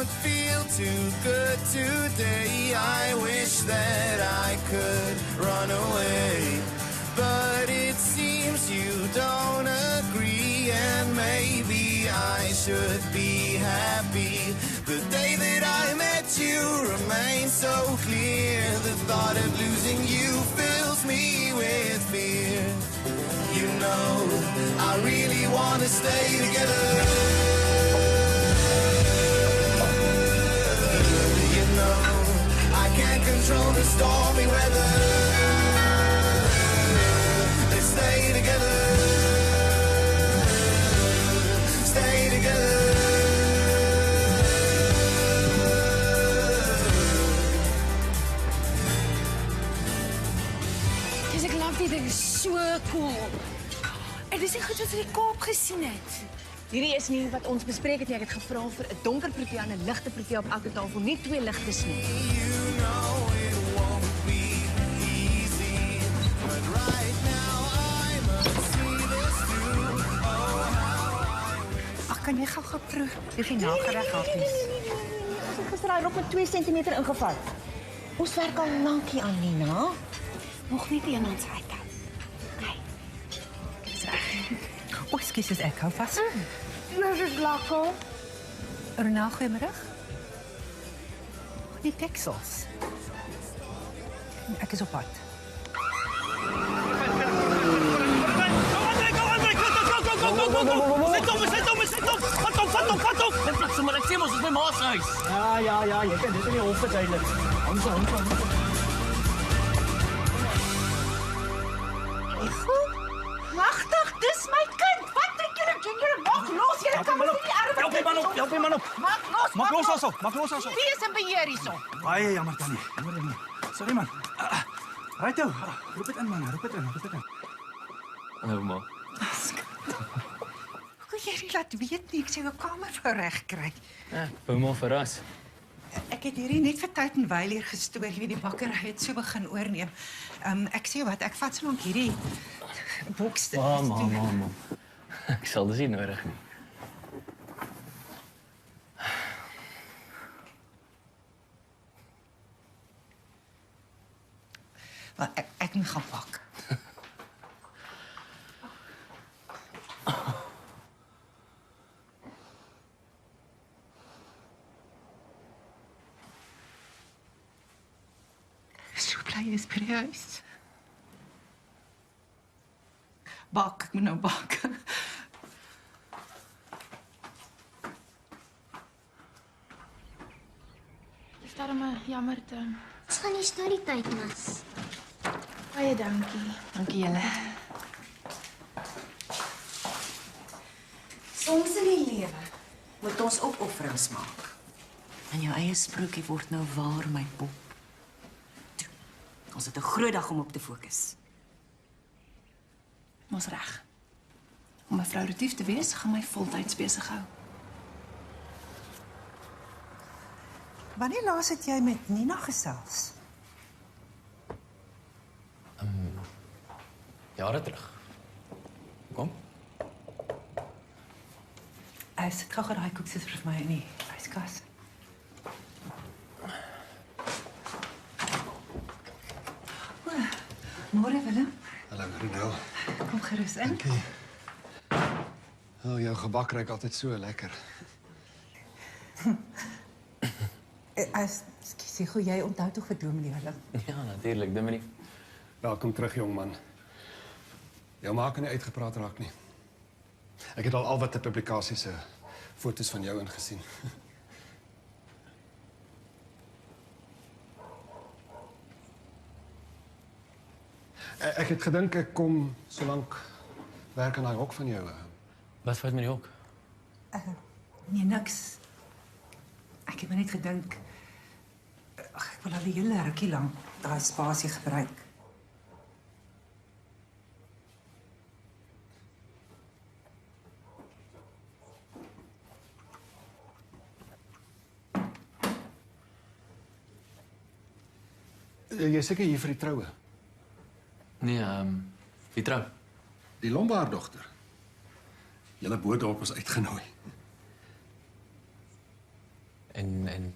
don't feel too good today. I wish that I could run away, but it seems you don't agree, and maybe I should be happy. The day that I met you remains so clear. The thought of losing you fills me with fear. You know, I really want to stay together. You know, I can't control the stormy weather. Let's stay together. Stay together. Dis ek love dit is so cool. En dis nie goed wat jy die Kaap gesien het. Hierdie is nie wat ons bespreek het nie. Ek het gevra vir 'n donker protea en 'n ligte protea op elke tafel, nie twee ligtes nie. You know it won't be easy, but right now I must see this through. Oh, how Ag, kan jy gou proe? Dis nie nagereg happies. Ons het gister daai rok met 2 cm ingevat. Ons werk al lankie aan, Nina. Nog nie teen ons uit. Hey. Dis reg. O, ekskuus, ek hou vas. Nou is lekker. Ronel, goeiemiddag. Die Texels. Ek is op pad. Ja, jy kan dit in die hof verduidelik. Ons. Wagtig, dis my kind. Wat dink julle doen? Julle maak los. Julle kan nie die arme. Help my man op. Maak los also. Wie is in beheer hierso? Baie jammer tannie. Jammer. Sorry man. Right toe. Roep dit in man, roep dit in. Hallo ma. Hoe kan jy nie laat weet nie? Ek sê jou kamer wou reg kry. Ja, wou maar verras. Ek het hierdie net vir tyd en wyl hier gestoor, wie die bakkery het so begin oorneem. Ek sê wat, ek vat so lank hierdie boks. Ma. Ek sal dis nie nodig nie. Maar ek moet gaan pak. So bly is by die huis. Bak, ek moet nou bak. Dis daarom jammer te. Ons gaan nie storie tyd mis. Baie dankie. Dankie julle. Soms in die lewe moet ons opofferings maak. En jou eie sprokie word nou waar, my pop. Toe, ons het 'n groot dag om op te fokus. Ons reg. Om mevrou Retief te wees, gaan my voltyds besig hou. Wanneer laas het jy met Nina gesels? Jare terug. Kom. Sit gou daai koekies vir my in die yskas. Môre Willem, Hallo, Ronel. kom gerus in. Dankie. Oh, jou gebak ruik altyd so lekker. Skus, hoe jy onthou tog vir Dominee Willem? Ja, natuurlijk, Dominee. Welkom terug, jongman. Jou ma kan nie uitgepraat raak nie. Ek het al wat 'n publikasie se foto's van jou ingesien. Ek het gedink ek kom solank werk aan daai hok van jou. Wat fout met die hok? Nee, niks. Ek het maar net gedink ek wil al 'n hele rukkie lank daai spasie gebruik. Jy is seker hier vir die troue. Nee, wie trou? Die Lombard-dogter. Julle bootdorp is uitgenooi. En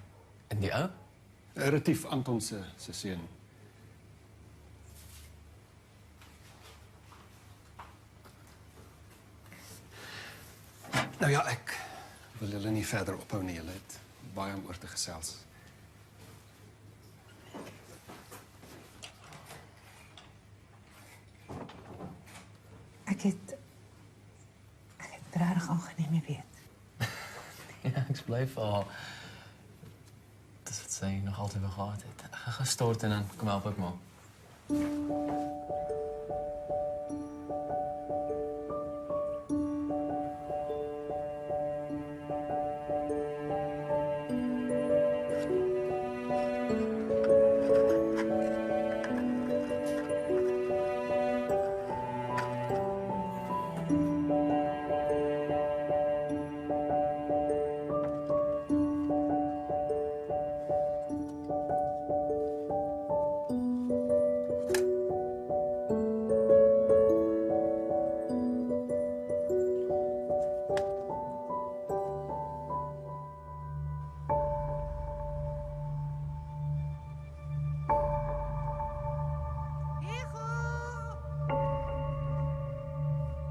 die ou? Retief Anton se seun. Nou ja, ek wil julle nie verder ophou nie. Julle het baie om oor te gesels. Ek het regtig aangeneem, jy weet. Ja, ek is bly vir haar. Dis wat sy nog altyd wou gehad het. Ek gaan gestort en dan kom help ek maar.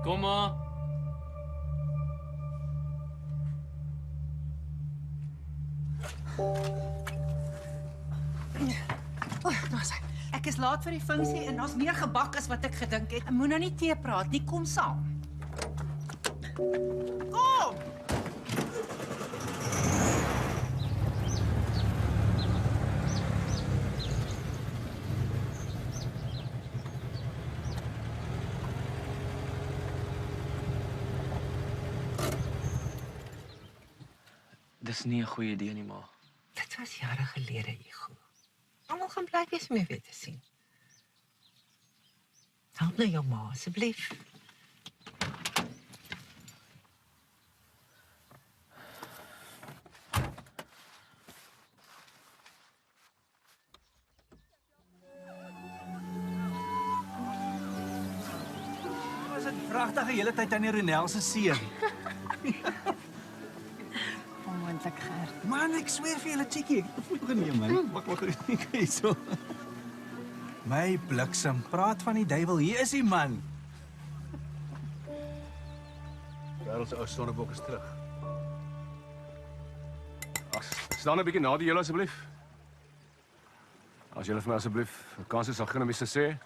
Kom maar. Ek is laat vir die funksie en daar's meer gebak as wat ek gedink het. Ek moet nou nie tee praat nie, kom saam. Kom! Dis nie 'n goeie idee nie, ma. Dit was jare gelede, Hugo. Almal gaan bly wees om jou weer te sien. Help nou jou ma, asseblief. Was dit pragtige hele tyd aan die Ronel se seun. Onmoontlik, Gert. Man, ek sweer vir julle, chickie, ek het 'n foto geneem, man. Wag, kyk hierso. My bliksem, praat van die duiwel, hier is die man. Wêreld se ou sonnebok is terug. Staan 'n bietjie nader julle asseblief. As julle vir my asseblief 'n kans sal gee om iets te sê.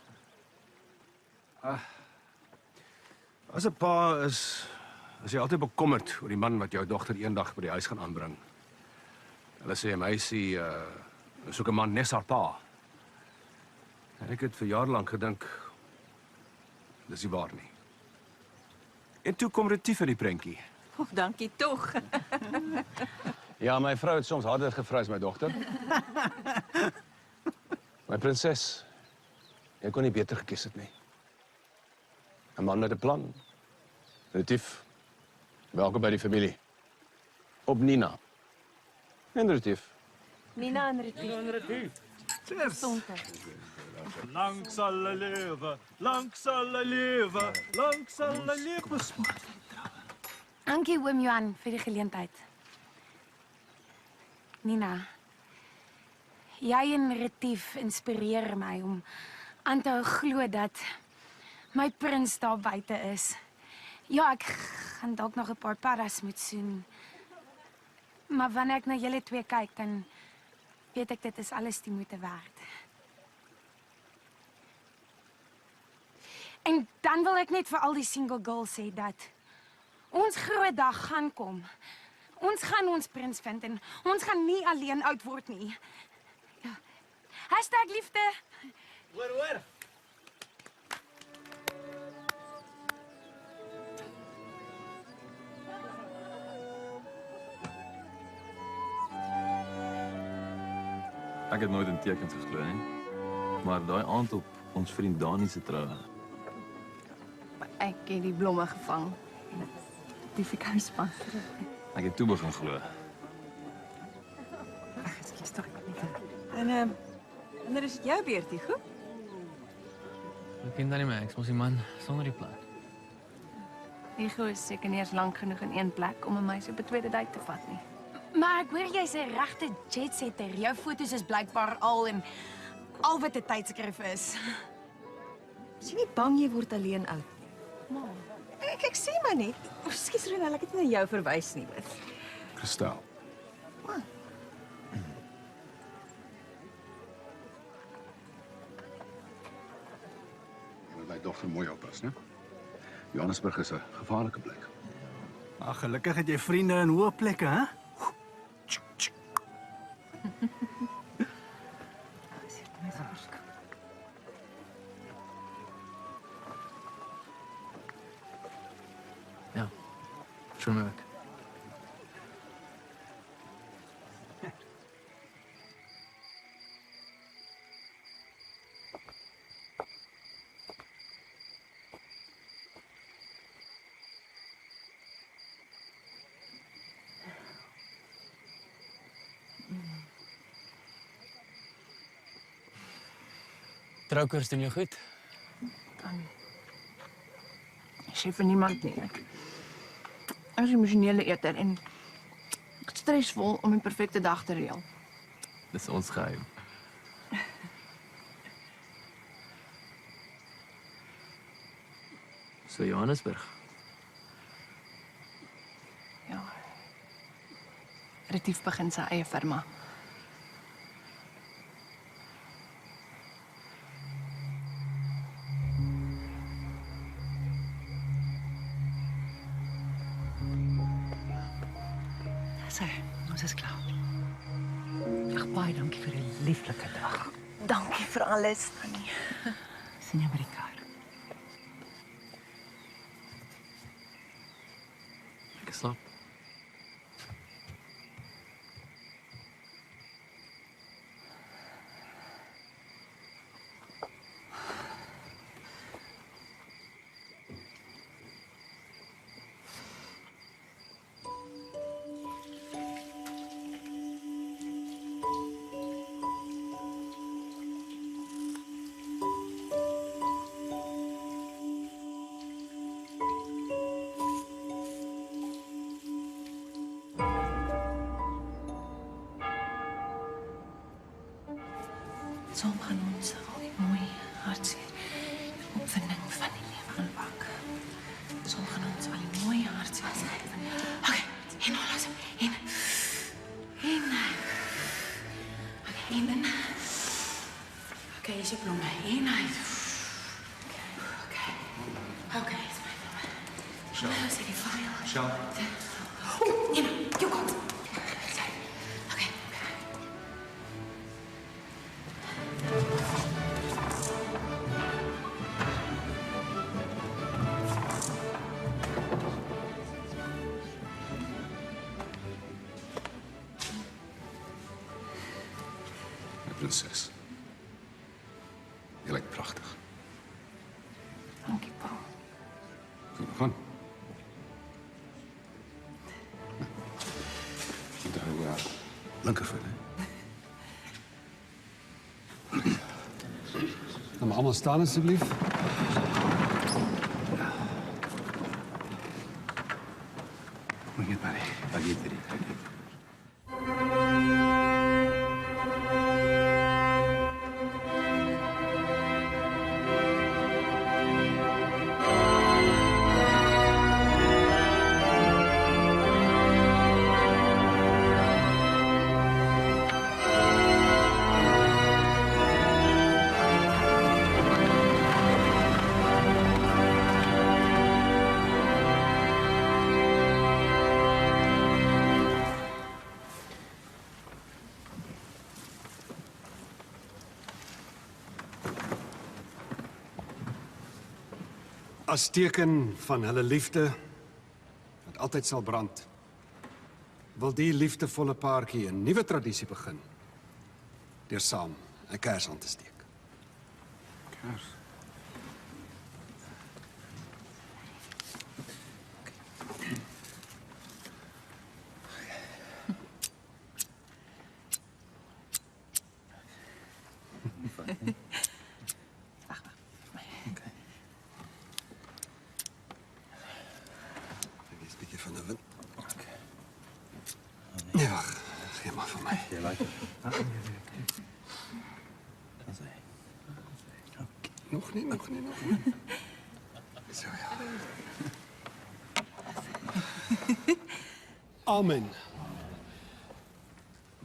As 'n pa is jy altyd bekommerd oor die man wat jou dogter eendag by die huis gaan aanbring. Hulle sê 'n meisie soek 'n man nes haar pa. En ek het vir jare lank gedink dis nie waar nie. En toe kom Retief in die prentjie. Dankie tog. Ja, my vrou het soms harder gevry as my dogter. My prinses, jy kon nie beter gekies het nie. 'n Man met 'n plan. Retief, welkom by die familie. Op Nina. En Retief. Nina en Retief. Cheers. Lang sal hy lewe, lang sal hy lewe, lang sal hy lewe. Dankie oom Johan vir die geleentheid. Nina, jy en Retief inspireer my om aan te hou glo dat my prins daar buite is. Ja, ek gaan dalk nog 'n paar paddas moet soen. Maar wanneer ek na julle twee kyk, dan weet ek dit is alles die moeite werd. En dan wil ek net vir al die single girls sê dat ons groot dag gaan kom. Ons gaan ons prins vind en ons gaan nie alleen oud word nie. Ja. #liefde. Hoor. Ek het nooit in tekens geglo nie. Maar daai aand op ons vriend Dani se troue. Ek het die blomme gevang. Die verkouspas. Ek het toe begin glo. Ag, ekskuus tog net. En wanneer is dit jou beurt, Hugo? Ek ken dan nie meer, ek is mos die man sonder die plan. Hugo is seker nie eens lank genoeg in een plek om 'n meisie op 'n tweede date te vat nie. Maar ek hoor jy's 'n regte jetsetter. Jou foto's is blykbaar al wat 'n tydskrif is. Is jy nie bang jy word alleen oud? Maar Ek sê maar net. Ekskuus Ronel, ek het nie na jou verwys nie. Kristel. Jy moet my dogter mooi oppas, né? Johannesburg is 'n gevaarlike plek. Ag, gelukkig het jy vriende in hoë plekke, hè? Ja, schon mal weg. Trouwkoers doen jou goed? Ek sê vir niemand nie. Ek is 'n emosionele eter en ek is stresvol om 'n perfekte dag te reël. Dis ons geheim. So Johannesburg. Ja. Retief begin sy eie firma. Ons is klaar. Ag, baie dankie vir 'n lieflike dag. Dankie vir alles, Tannie. Sien jou by die kar. Lekker slaap. Saam gaan ons al die mooi hartseer opwinding van die lewe aanpak. Saam gaan ons al die mooi hartseer. Okay, en nou laat in. Okay, in. Okay, is je bloemen. In, uit. Okay, is my bloemen. Shell. Nou, is die file. Shell. Nina, you got. Okay. Prinses. Je lijkt prachtig. Dank je, Paul. Zullen we gaan? Onthou, linkervoet, hè? Gaan we allemaal staan, alsjeblieft. Moet je het maar niet. Pak je het erin. As teken van hulle liefde wat altyd sal brand, wil die liefdevolle paartjie 'n nuwe tradisie begin deur saam 'n kers aan te steek. Kers? Nee, wacht. jy later. Nog nie. So ja. Amen.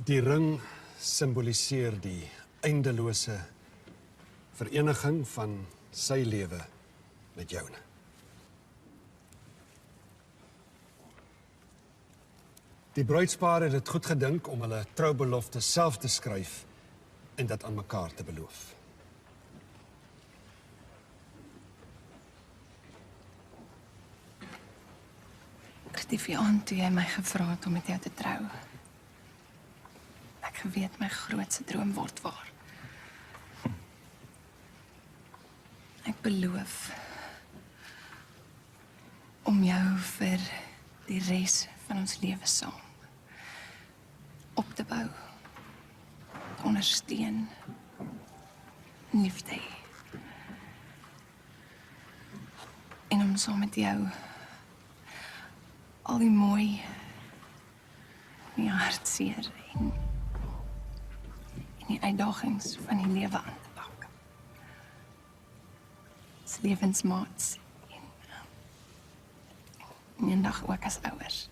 Die ring simboliseer die eindelose vereniging van sy lewe met joune. Die bruidspaar het dit goed gedink om hulle troubelofte self te skryf en dit aan mekaar te beloof. Die aand toe jy my gevra het om met jou te trou. Ek geweet my grootste droom word waar. Ek beloof om jou vir die res van ons lewe saam op te bou, te ondersteun, en lief te hê. En om saam met jou al die mooi, die hartseer en die uitdagings van die lewe aan te pak. As lewensmaats en eendag ook as ouers.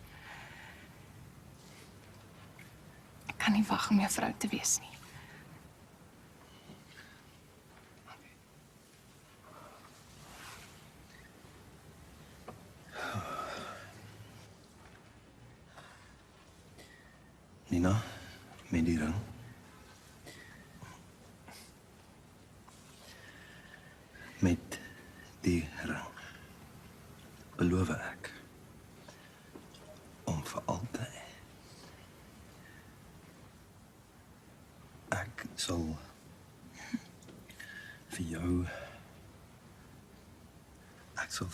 Ek kan nie wag om jou vrou te wees nie. Nina, met die ring. Met die ring beloof ek om vir altyd. Ek sal vir jou. Ek sal.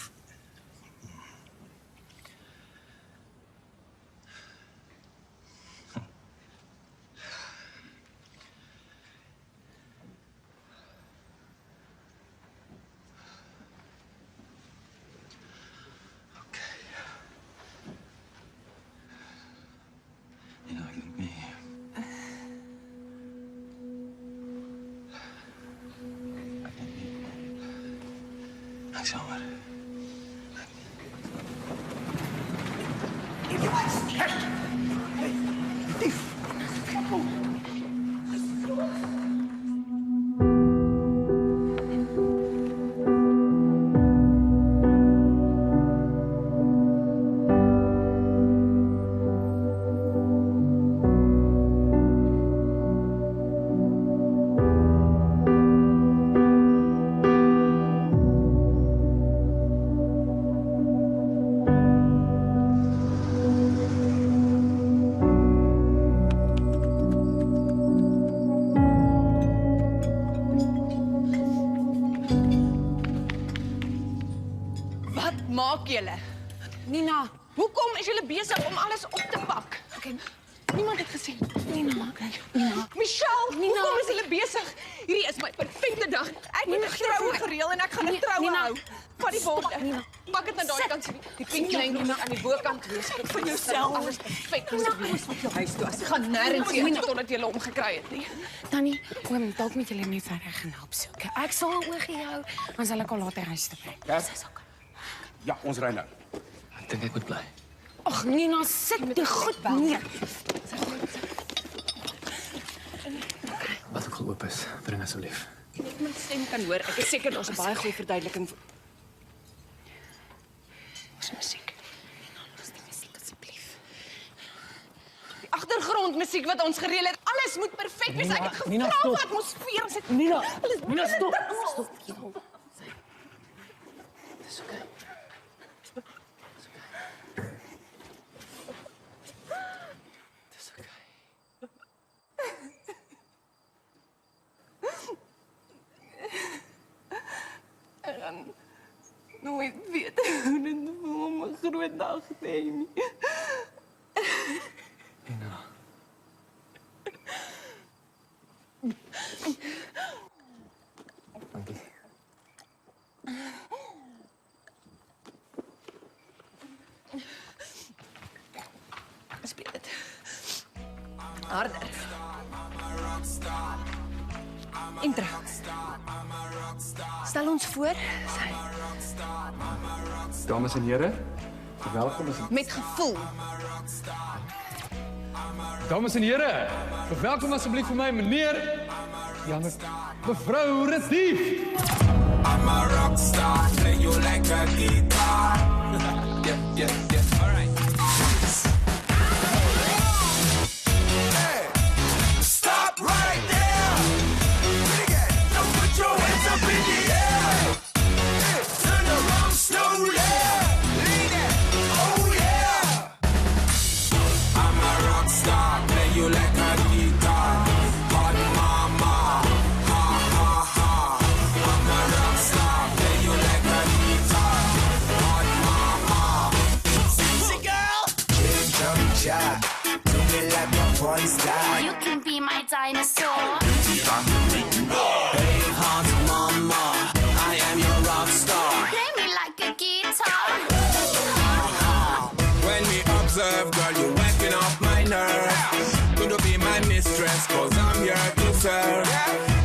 Ek sal maar. Maak julle. Nina, hoekom is julle besig om alles op te pak? Okay, niemand het gesien. Nina, Michelle, Nina, hoekom is julle besig? Hierdie is my perfekte dag. Ek het 'n troue gereël en ek gaan 'n troue hou. Vat die borde. Pak dit na daai kant. Die pink lyn moet aan die bokant wees. Vir jouself. Alles perfek moet wees met jou huis toe. As jy gaan nêrens heen totdat jy hom gekry het nie. Tannie, oom, dalk moet julle net verder gaan help soek. Ek sal 'n oogie hou, dan sal ek al later huis toe bring. Ja, ons ry nou. Ek dink ek moet bly. Ag, Nina, sit die goed neer. Wat ook al oop is, bring asseblief. Ek my stem kan hoor. Ek is seker daar's 'n baie goeie verduideliking. Ons musiek. Nina, los die musiek asseblief. Die agtergrondmusiek wat ons gereël het, alles moet perfek wees. Ek het Nina, gevra stop. vir atmosfeer. Ons het Nina, alles Nina, stop. Stop. Dis oké. Ek gaan nooit weet hoe dit voel om 'n groot dag te hê nie. Nina. Dankie. Speel dit. Harder. Intro. Stel ons voor, sy. Dames en here, verwelkom Met gevoel. Dames en here, verwelkom asseblief vir my meneer mevrou Retief. I'm a rock star, play you like a guitar. Yeah. All right. Hey, stop right there. Again, now put your hands up in the air. Hey, turn around slowly. Lean it. Oh yeah. I'm a rock star, play you like a guitar. Hot mama. Ha ha ha. I'm a rock star, play you like a guitar. Hot mama. Sexy girl. Jump shot. Do me like a porn star. You can be my dinosaur. Hey, hot mama. I am your rock star. Play me like a guitar. When we observe, girl, you're waking up my nerves. Gonna be my mistress, cause I'm here to serve.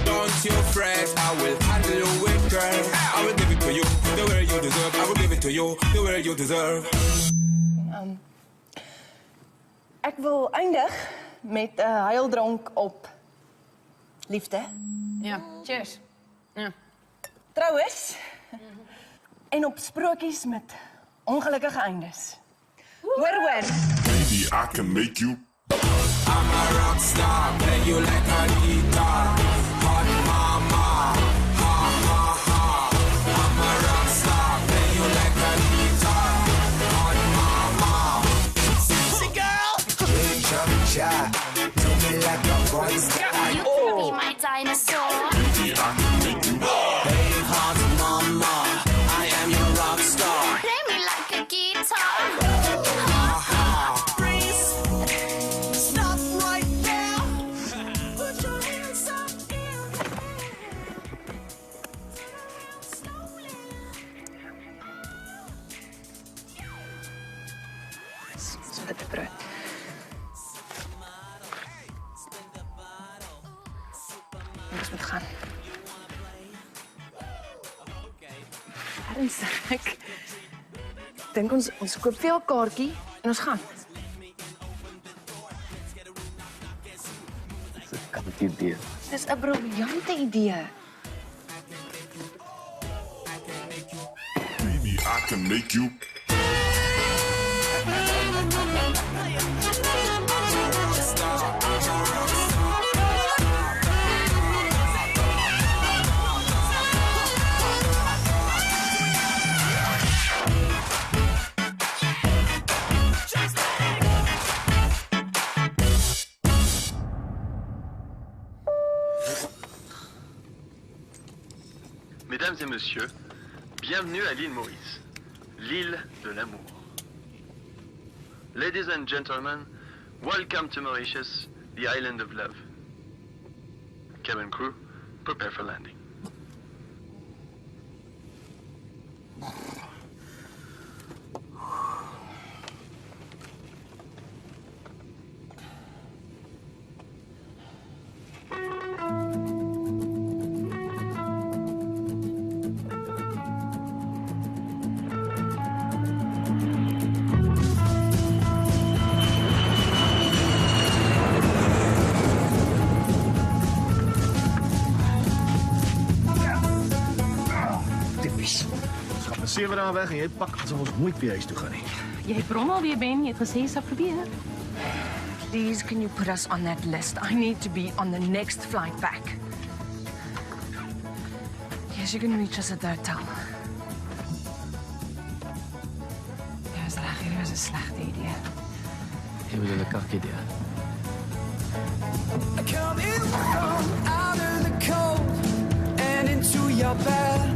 Don't you fret, I will handle you with girl. I will give it to you, the way you deserve. I will give it to you, the way you deserve. Ek wil eindig met 'n huildronk op liefde. Ja, cheers. Ja. Troues. En op sprokies met ongelukkige eindes. Hoor. Baby, I can make you. I'm a rock star, play you like a guitar. Hot mama, ha ha ha. I'm a rock star, play you like a guitar. Hot mama, sexy girl. Jump shot, do me like a porn star. You can be my dinosaur. Hey, hot mama, I am your rock star. Play me like a guitar. Freeze, stop right there. Put your hands up So dit brood. Ons moet gaan. Ernstig. Ek dink ons koop veel kaartjie en ons gaan. Kan dit idee? Dis 'n briljante idee. Baby, I can make you. Mesdames et messieurs, bienvenue à l'île Maurice, l'île de l'amour. Ladies and gentlemen, welcome to Mauritius, the island of love. Cabin crew, prepare for landing. Typies. Ons gaan vir 7 dae weg en jy pak asof ons nooit weer huis toe gaan nie. Jy brom alweer Ben, jy het gesê jy sal probeer. Please, can you put us on that list? I need to be on the next flight back. Yes, you can reach us at the hotel. Ja, is reg, hier was 'n slegte idee. Jy bedoel 'n kak idee. Coming from out of the cold and into your bed.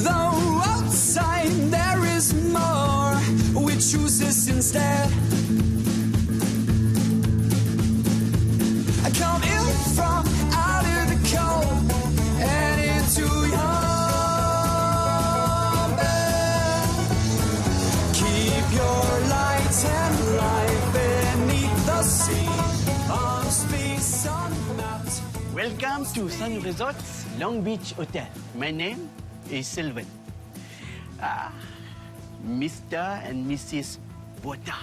Though outside there is more, we choose this instead. Coming from out of the cold and into your bed. Keep your light and life beneath the sea on space. Welcome to Sun Resorts, Long Beach Hotel. My name is Sylvan. Mr. and Mrs. Botha.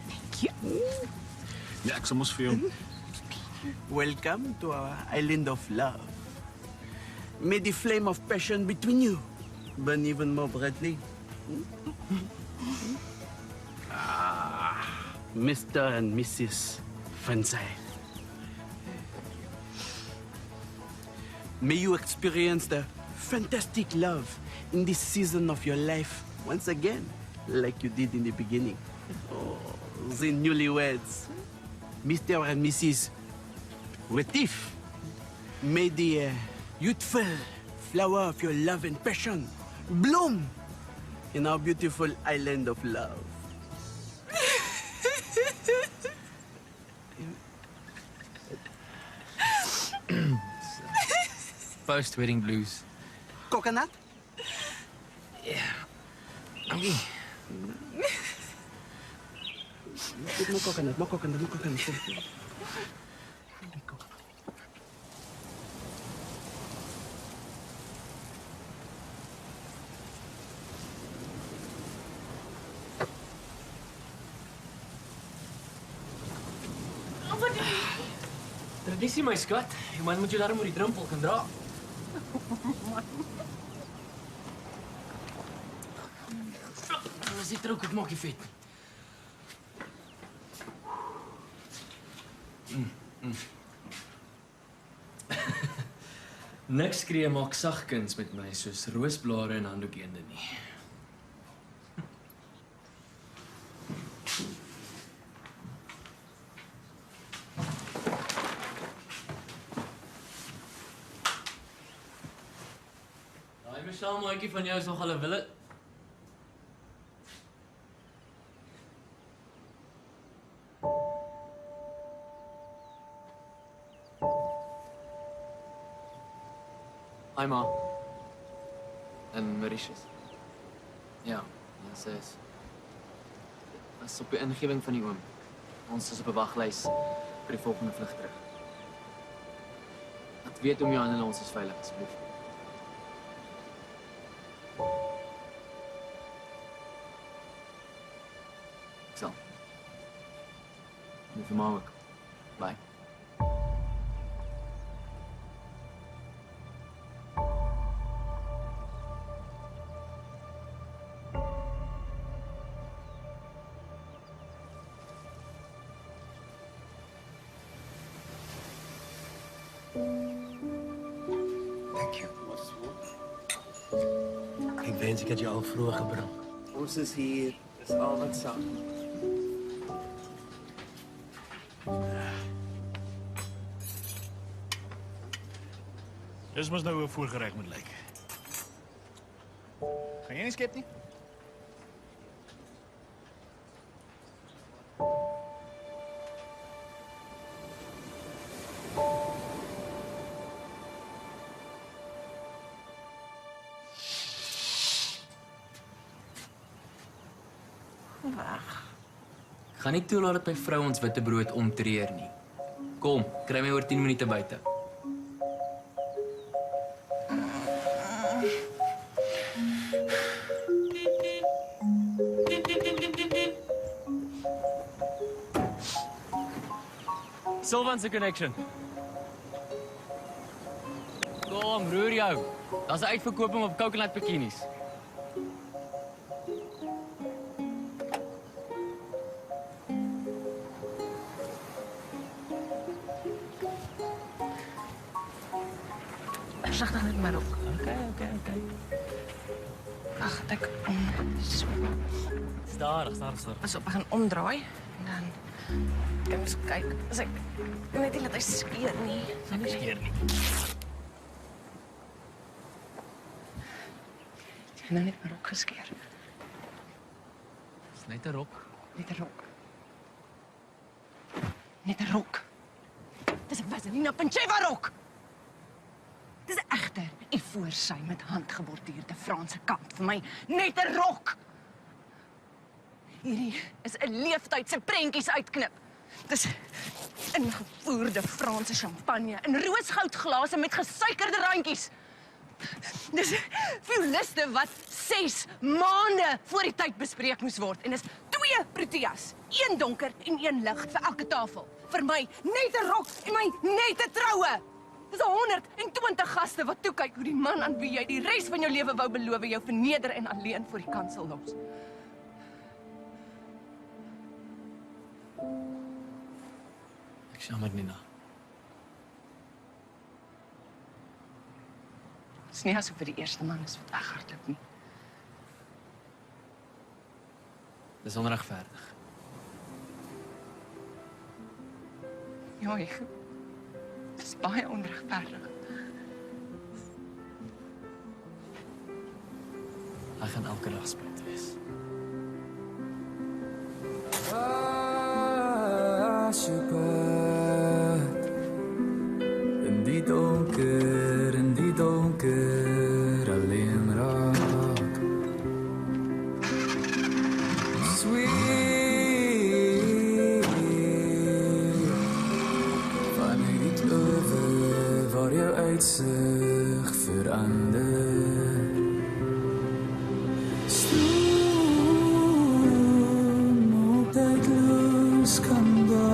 Thank you. Ja, ek sal mos vir jou. Welcome to our island of love. May the flame of passion between you burn even more brightly. Mr. and Mrs. Fansai. May you experience the fantastic love in this season of your life once again, like you did in the beginning. Oh, the newlyweds, Mr. and Mrs. Retif. May the youthful flower of your love and passion bloom in our beautiful island of love. Post-wedding blues. Coconut? Yeah. Okay. More coconut, more coconut, more coconut. Tradisie, my skat. Die man moet jou daarom oor die drempel kan dra. As die trok op maak jy vet. Niks skree maak sagkuns met my soos roosblare en handdoekende nie. Daai mesaalmaatjie van jou is nog al 'n wille. Hi, Ma. En Mauritius. Ja, sy is. Dit is op die ingewing van die oom. Ons is op 'n waglys vir die volgende vlug terug. Laat weet om Johan en ons is veilig, asseblief. Ek sal. En vir Ma ook. Bye. Ek wens ek het jou al vroeg gebring. Ons is hier. Dis al wat saak. Dis mos nou 'n voorgereg moet lyk. Gaan jy nie skep nie? Ek gaan nie toelaat dat my vrou ons witbrood omtreur nie. Kom, kry my oor 10 minute buite. Sylvan se connection. Kom, roer jou. Daar's 'n uitverkoping op coconut bikinis. Versigtig met my rok. Okay. Ag, ek so. Stadig. As op begin omdraai en dan kan ons kyk. As ek net nie laat hy skeer nie. Nie skeer nie. Ek het nou net my rok geskeer. Dis net 'n rok. Net 'n rok. Net 'n rok. Dis 'n Vaseline Pancheva rok. Dis 'n egte ivoorssy met handgeborduurde Franse kant vir my. Net 'n rok. Hierdie is 'n leeftyd se prentjies uitknip. Dis ingevoerde Franse champagne in roosgoudglase met gesuikerde randjies. Dis violiste wat 6 maande voor die tyd bespreek moes word. En dis 2 proteas, 1 donker en 1 lig vir elke tafel. Vir my net 'n rok en my net 'n troue. Dis 120 gaste wat toe kyk hoe die man aan wie jy die res van jou lewe wou beloof jou verneder en alleen voor die kansel los. Ek jammer, Nina. Dis nie asof vir die eerste man is wat weghardloop nie. Dis onregverdig. Ja, ek. Dis baie onregverdig. Hy gaan elke dag spyt wees. As je pad in die donker alleen raak. Sweet vanuit die kleuwe waar jou uitzicht verander. Stroom op tijdloos kan dat.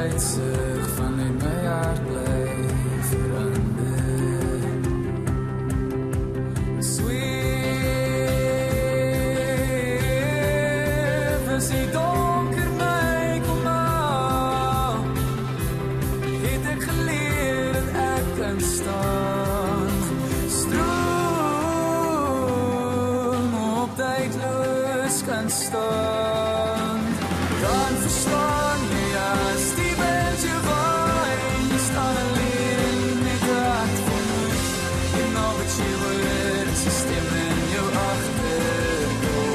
Uitzicht vanuit mijn hart blijft veranderen. Sweet, als die donker mij komt aan, heeft ik geleerd dat ik kan staan. Stroom op tijdloos kan staan. Dan verstaan je als die bent je wijn. Je staat alleen met de hart van mij. Je know wat je wordt, ze stemmen je achterkop.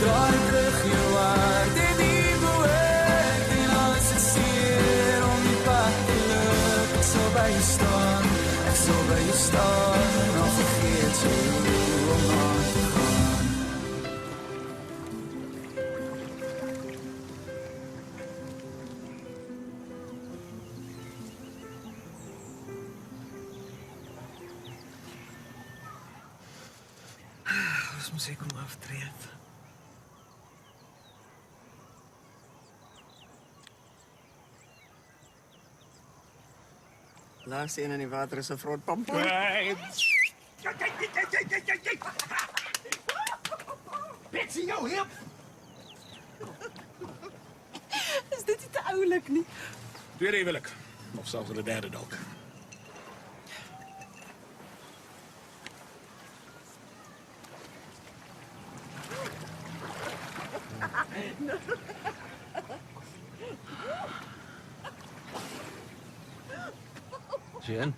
Draai terug je waard en die bewerkt. En als het zeer om je pad te lukken. Ik zal bij je staan, ik zal bij je staan. Dan vergeet je om aan te gaan. Ons moet seker kom aftree. Laaste een in die water is 'n vrot pampoen. Bets in jou hip. Is dit nie te oulik nie? Tweede huwelik. Of selfs 'n derde dalk. Jen?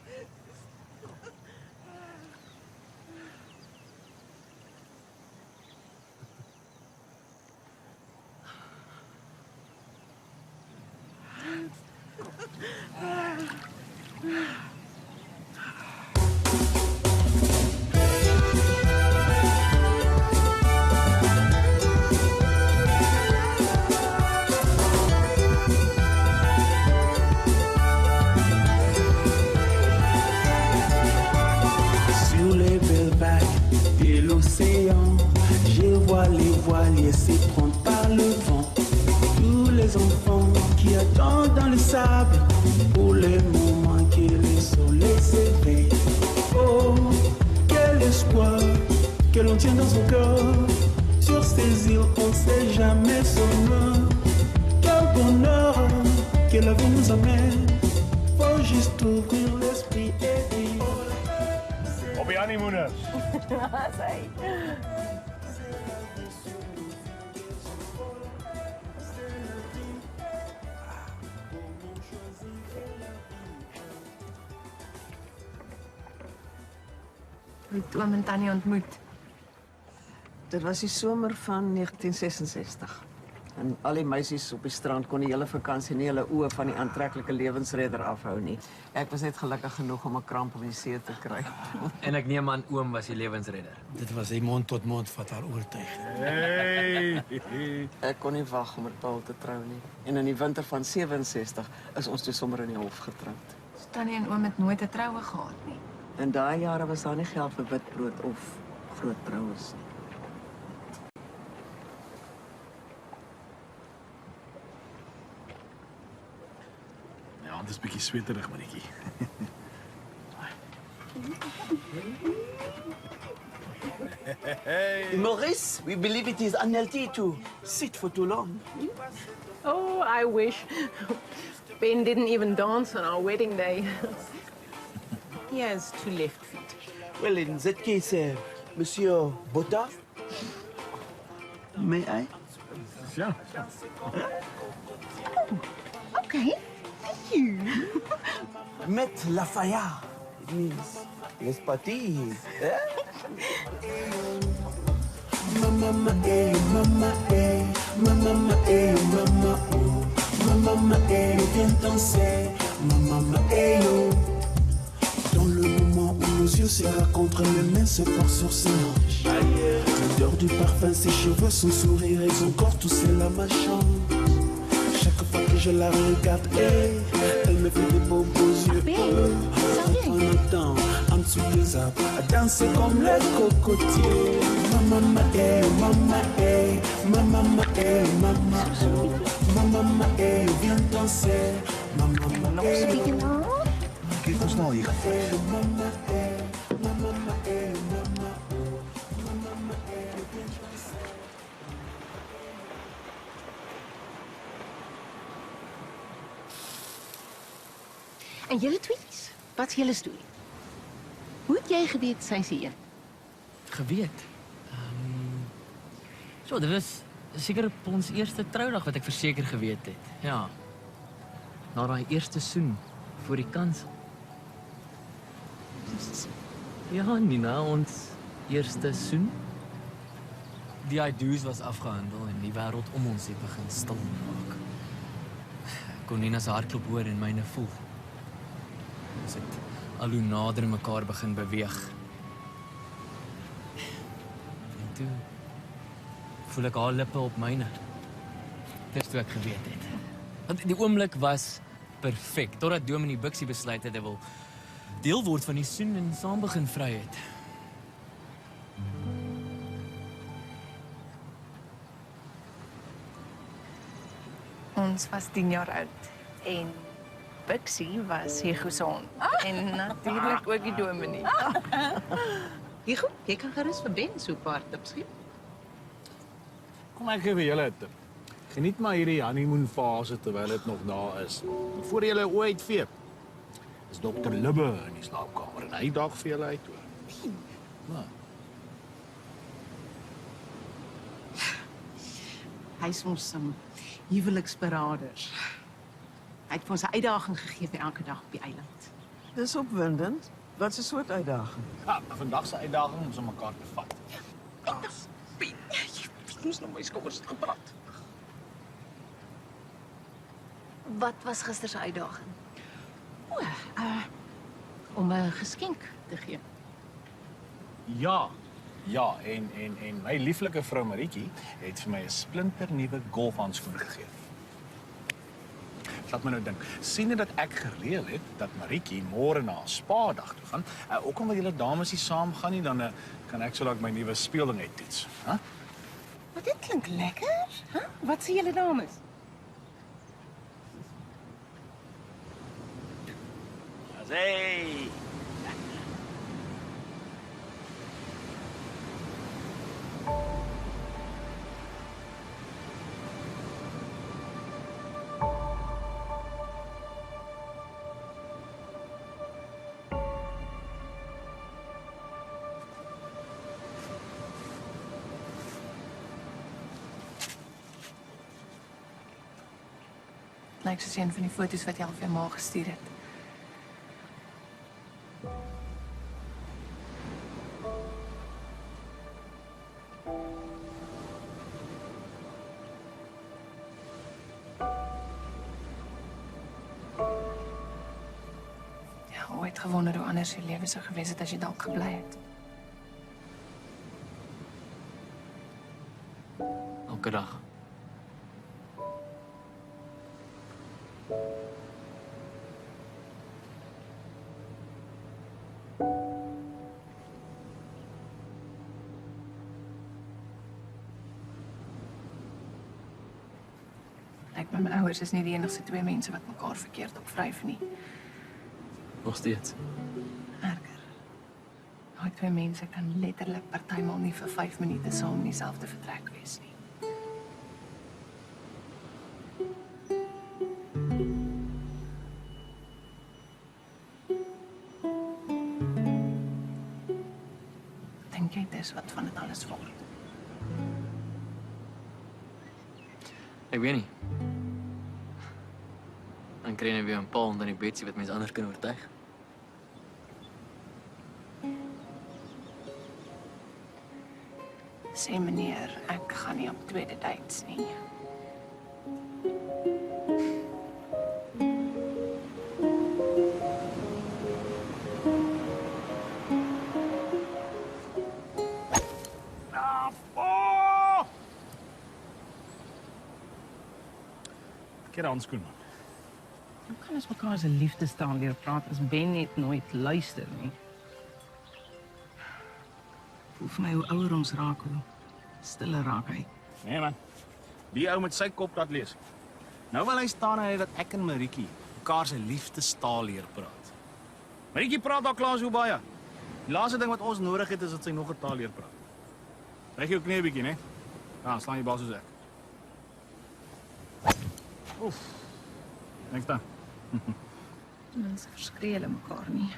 Je vois les voiliers s'éprendre par le vent. Tous les enfants qui attendent dans le sable pour le moment que le soleil s'éveille. Oh, quel espoir que l'on tient dans son cœur. Sur ces îles, on ne sait jamais son nom. Quel bonheur que la vie nous amène. Faut juste ouvrir l'esprit et dire. Op die honeymooners. Hoe het oom en tannie ontmoet. Dit was die somer van 1966. En al die meisies op die strand kon die hele vakansie nie hulle oë van die aantreklike lewensredder afhou nie. Ek was net gelukkig genoeg om 'n kramp op die see te kry. En ek neem aan oom was die lewensredder. Dit was die mond-tot-mond wat haar oortuig. Ek kon nie wag om met Paul te trou nie. En in die winter van 67 is ons toe sommer in die hof getroud. So tannie en oom het nooit 'n troue gehad nie. In daai jare was daar nie geld vir witbrood of groot troues nie. Ja, dit is 'n bietjie sweterig, manetjie. Maurice, we believe it is unhealthy to sit for too long. Oh, I wish. Ben didn't even dance on our wedding day. He has 2 left feet. Well, in that case, Monsieur Botta, may I? Ja. Okay, thank you. Met Lafayette, it means yes, party. Mama, eh, mama, eh, mama, eh, mama, oh. Mama, eh, viens danser. Mama, eh, oh. Dans le moment où nos yeux se rencontrent, les mains se portent sur ses hanches. L'odeur du parfum, ses cheveux, son sourire et son corps, tout cela m'enchante. Chaque fois que je la regarde, elle me fait des beaux yeux. On entend en dessous des arbres à danser comme les cocotiers. Mama, eh, mama, eh, mama, eh, mama, oh. Mama, eh, viens danser. Mama, eh, Kijk hoe snel hier gaat. mama, eh, mama, eh, mama, oh. Mama, eh, viens danser. En julle tweetjies, wat is julle storie? Hoe het jy geweet sy is die een? Geweet? So, dit was seker op ons eerste troudag wat ek verseker geweet het. Ja. Na daai eerste soen voor die kansel. Ja, Nina, ons eerste soen. Die I-do's was afgehandel en die wêreld om ons het begin stil maak. Ek kon Nina se hartklop hoor en myne voel. Ons het al hoe nader mekaar begin beweeg. En toe voel ek haar lippe op myne. Dis toe ek geweet het. Want die oomblik was perfek, totdat Dominee Bixie besluit het hy wil deel word van die soen en saam begin vry het. Ons was 10 jaar oud en Bixie was Hugo se hond. En natuurlik ook die dominee. Hugo, jy kan gerus vir Ben so 'n paar tips gee. Kom ek gee vir julle 'n tip. Geniet maar hierdie honeymoon fase terwyl dit nog daar is. Voor jy julle ooit veep. Is dokter Libbe in die slaapkamer en hy daag vir julle uit hoor. Nou. Hy is ons huweliksberader. Hy het vir ons 'n uitdaging gegee vir elke dag op die eiland. Dis opwindend. Wat 'n soort uitdaging? Ja, vandag se uitdaging om sommer mekaar te vat. Jy moes nog my skommers gepraat. Wat was gister se uitdaging? Om 'n geskenk te gee. Ja. Ja, en my lieflike vrou Maritjie het vir my 'n splinternuwe golfhandskoen gegee. Laat my nou dink. Sien jy dat ek gereël het dat Maritjie môre na 'n spa-dag toe gaan? Ook omdat julle dames nie saam gaan nie, dan kan ek sodoende my nuwe speelding uittoets, hè? Maar dit klink lekker, hè? Wat sê julle dames? Hey. Lyk soos een van die foto's wat jy al vir jou ma gestuur het. ooit gewonder hoe anders je lewe sou gewees het as jy dalk gebly het? Elke dag. Lyk my ouers is nie die enigste twee mense wat mekaar verkeerd opvryf nie. Nog steeds. Erger. Daai twee mense kan letterlik partymal nie vir 5 minute saam in dieselfde vertrek wees nie. Dink jy dis wat van dit alles word? Ek weet nie. Dan kry jy weer 'n Paul en dan die Betsy wat mense anders kan oortuig. Sê meneer, ek gaan nie op tweede dates nie. Keer handskoen, man. Hoe kan ons mekaar se liefdestaal leer praat as Ben net nooit luister nie? Voel vir my hoe ouer ons raak, hoe stiller raak hy. Nee, man. Die ou met sy kop laat lees. Nou wil hy staan en hy dat ek en Maritjie mekaar se liefdestaal leer praat. Maritjie praat al klaar so baie. Die laaste ding wat ons nodig het is dat sy nog 'n taal leer praat. Reg jou knie 'n bietjie, né? Ja, slaan jy bal soos ek. Oef. Niks dan. Mense verskree hulle mekaar nie.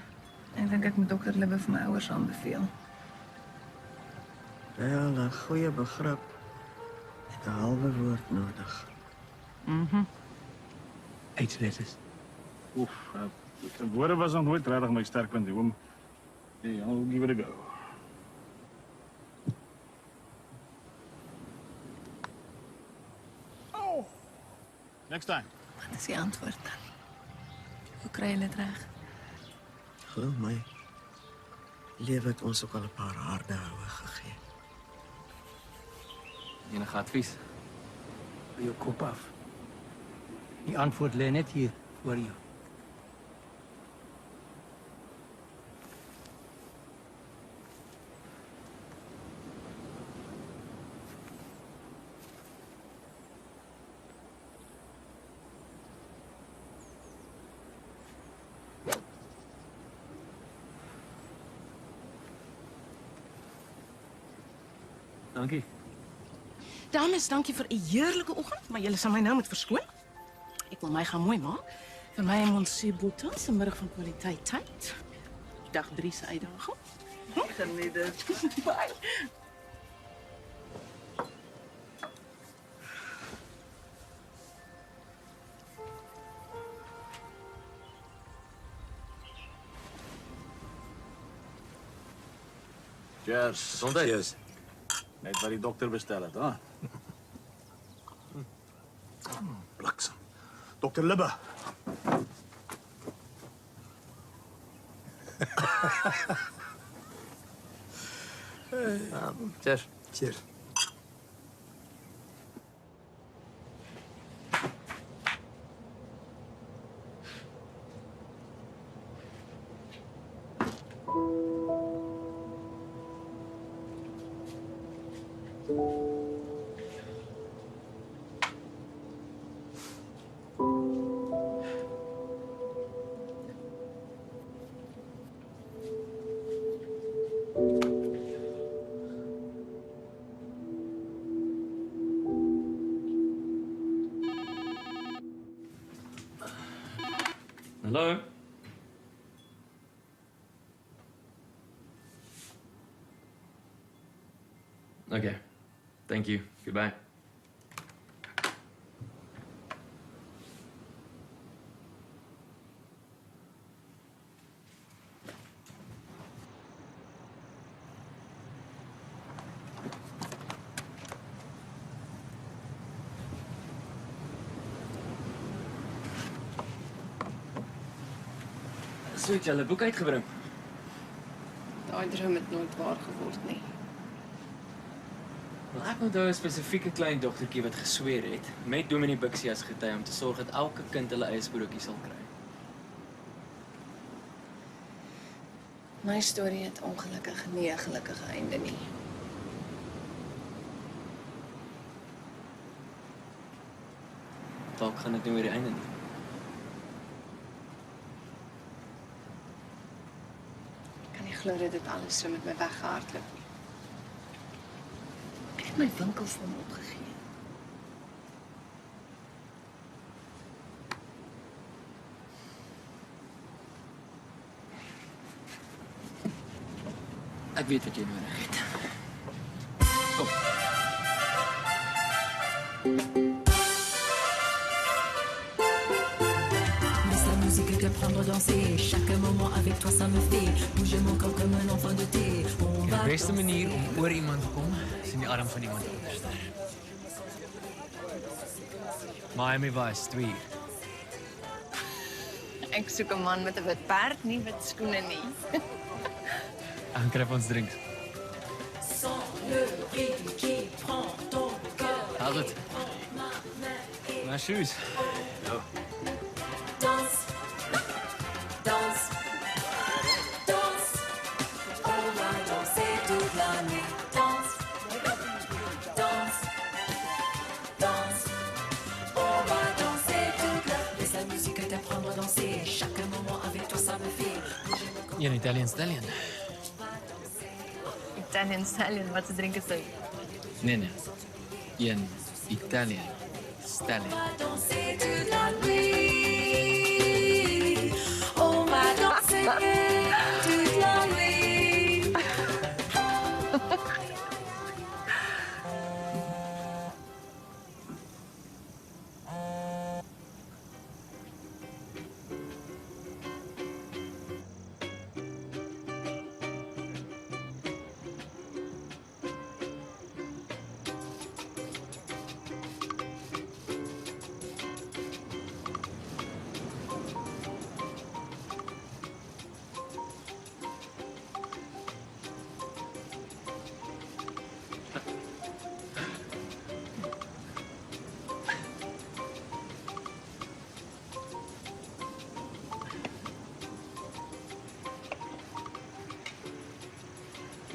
Ek dink ek moet dokter Libbe vir my ouers aanbeveel. Wel, 'n goeie begrip het 'n halwe woord nodig. Uitsletters. Oef, woorde was nog nooit regtig my sterkpunt, oom. Hey, I'll give it a go. Oh. Next time. Wat is die antwoord dan? Hoe kry jy dit reg? Glo my, lewe het ons ook al 'n paar harde houe gegee. Enige advies? Hou jou kop af. Die antwoord lê net hier voor jou. Dankie. Dames, dankie vir 'n heerlike oggend, maar julle sal my nou moet verskoon. Ek wil my gaan mooi maak. Vir my en ons se bottels 'n middag van kwaliteit tyd. Dag 3 se uitdaging. Geniet dit. Bye. Cheers. Gesondheid. Cheers. Net wat die dokter bestel het, hè? Bliksem. Dokter Libbe. Cheers. Cheers. Hello? Okay. Thank you. Goodbye. So het jy 'n boek uitgebring. Daai droom het nooit waar geword nie. Wel, ek onthou 'n spesifieke klein dogtertjie wat gesweer het met Dominee Bixie as getuie om te sorg dat elke kind hulle eie sprokie sal kry. My storie het ongelukkig nie 'n gelukkige einde nie. Dalk gaan dit nie oor die einde nie. Ek kan nie glo dat dit alles so met my weggehardloop nie. Ek het my winkel vir hom opgegee. Ek weet wat jy nodig het. Kom. La musique t'apprendre à danser. Chaque moment avec toi, ça me fait bouger mon corps comme un enfant de thé. On va Die beste manier om oor iemand te kom, is in die arm van iemand anders. Miami Vice 2. Ek soek 'n man met 'n wit perd, nie wit skoene nie. En kry ons drinks. Sans le rythme qui prend ton cœur. Hou dit. My shoes. Ja. Danse, danse, danse. On va danser toute la nuit. Danse, danse, danse. On va danser toute la nuit. Laisse la musique t'apprendre à danser. Chaque moment avec toi, ça me fait bouger mon corps. Jy 'n Italian stallion. Italian stallion, wat se drink is dit? Nee. Een Italian stallion. On va danser toute la nuit. On va danser toute la nuit.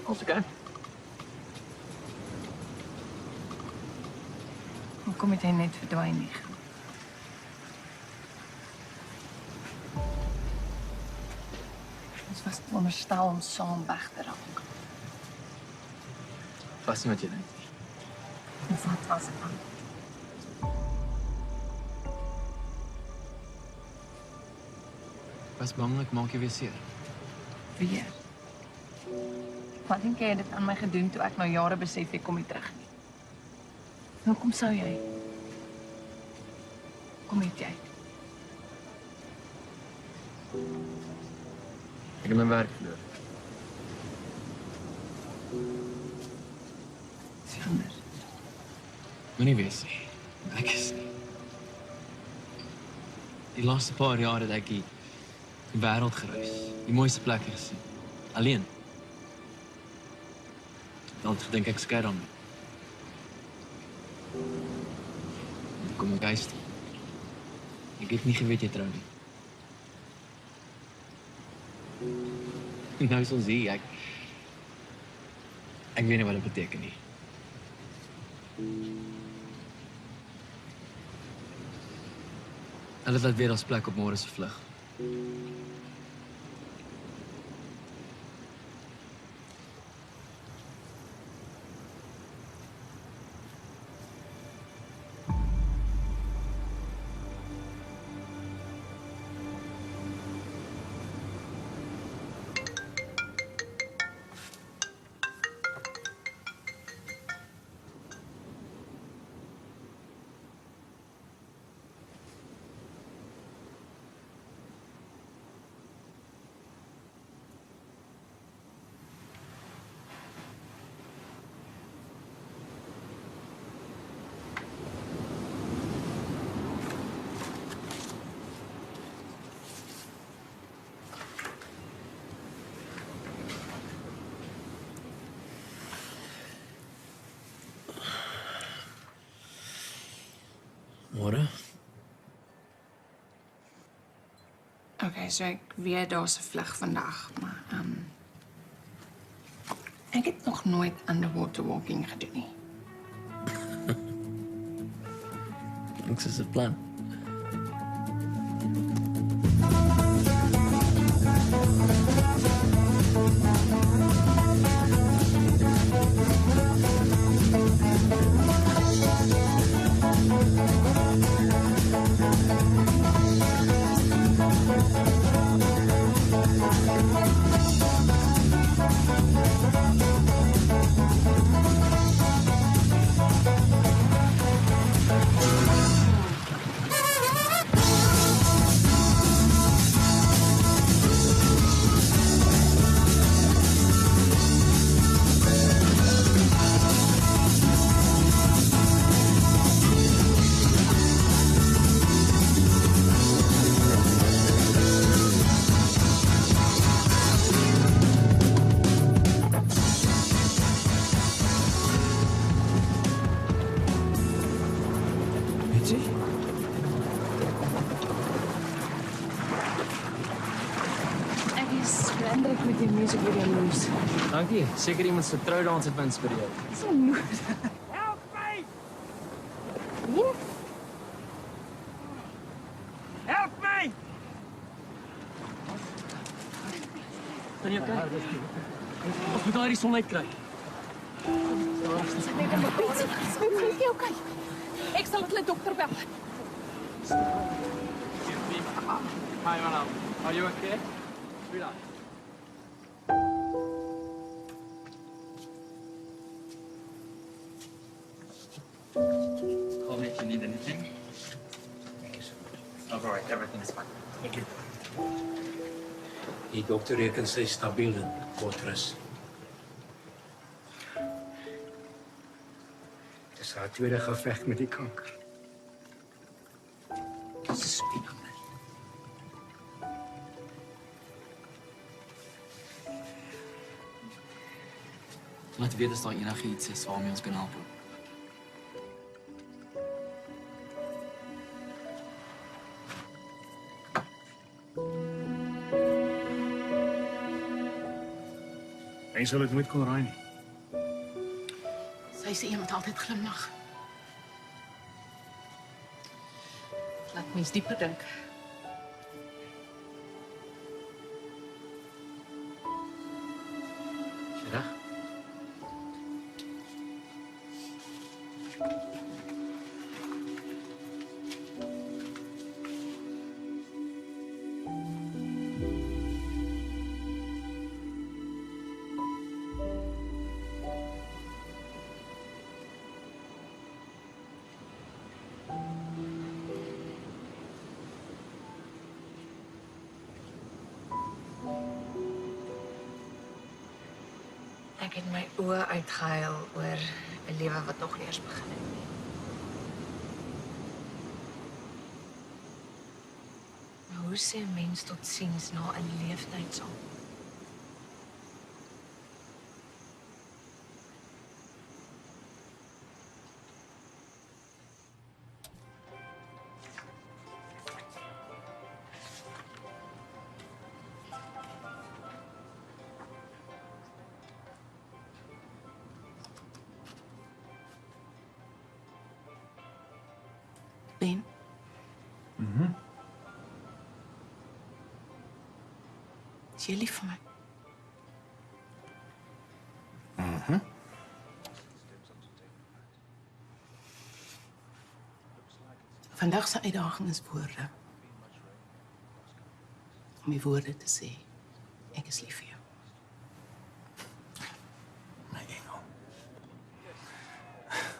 Ons oké. Hoekom het hy net verdwyn nie? Ons was onderstel om saam weg te raak. Was nie wat jy dink. Wat was dit dan? Was bang ek maak jy weer seer. Weer. Wat dink jy het dit aan my gedoen toe ek nou jare besef ek kom nie terug nie? Hoekom sou jy? Kom het jy? Ek het my werk verloor. Dis jammer. Moenie wees nie. Ek is nie. Die laaste paar jaar het ek die wêreld gereis. Die mooiste plekke gesien. Alleen. Dan gedink ek skei dan. Dan kom ek huis toe. Ek het nie geweet jy trou nie. Nou is ons hier. Ek weet nie wat dit beteken nie. Hulle laat weer ons plek op môre se vlug. Okay, so ek weet daar's 'n vlug vandag, maar ek het nog nooit underwater walking gedoen nie. Klink soos 'n plan. Indruk met die music video moves. Dankie. Seker iemand se troudans het my inspireer. So nodig. Help my! Wie? Help my! Ben jy okay? Ons moet daai son uitkry. Is jy okay? Ek sal hulle dokter bel. Hi, man. Are you okay? Relax. Call me if you need anything. Thank you so much. All right, everything is fine. Thank you. Die dokter reken sy stabiel en kort rus. Dis haar tweede geveg met die kanker. Dis 'n spier. Laat weet as daar enigiets is waarmee ons kan help. Hy sal dit nooit kon raai nie. Sy sê jy moet altyd glimlag. Laat mens dieper dink. Reg? Ek het my oë uitgehuil oor 'n lewe wat nog nie eens begin het nie. Maar hoe sê 'n mens totsiens na 'n leeftyd saam? Ben? Is jy lief vir my? Vandag se uitdaging is woorde. Om die woorde te sê, ek is lief vir jou. My engel.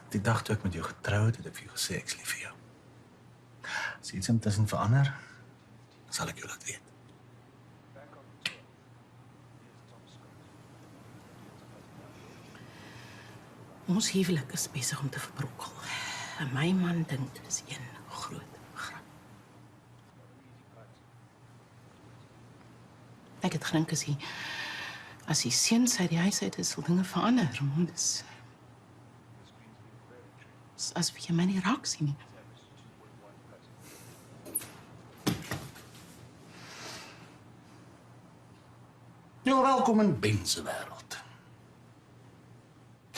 Die dag toe ek met jou getrou het ek vir jou gesê ek is lief vir jou. As iets intussen verander, dan sal ek jou laat weet. Ons huwelik is besig om te verbrokkel. En my man dink dit is een groot grap. Ek het gedink as die seuns uit die huis uit is, sal dinge verander. Maar dis asof jy my nie raak sien nie. Ja, welkom in Ben se wêreld.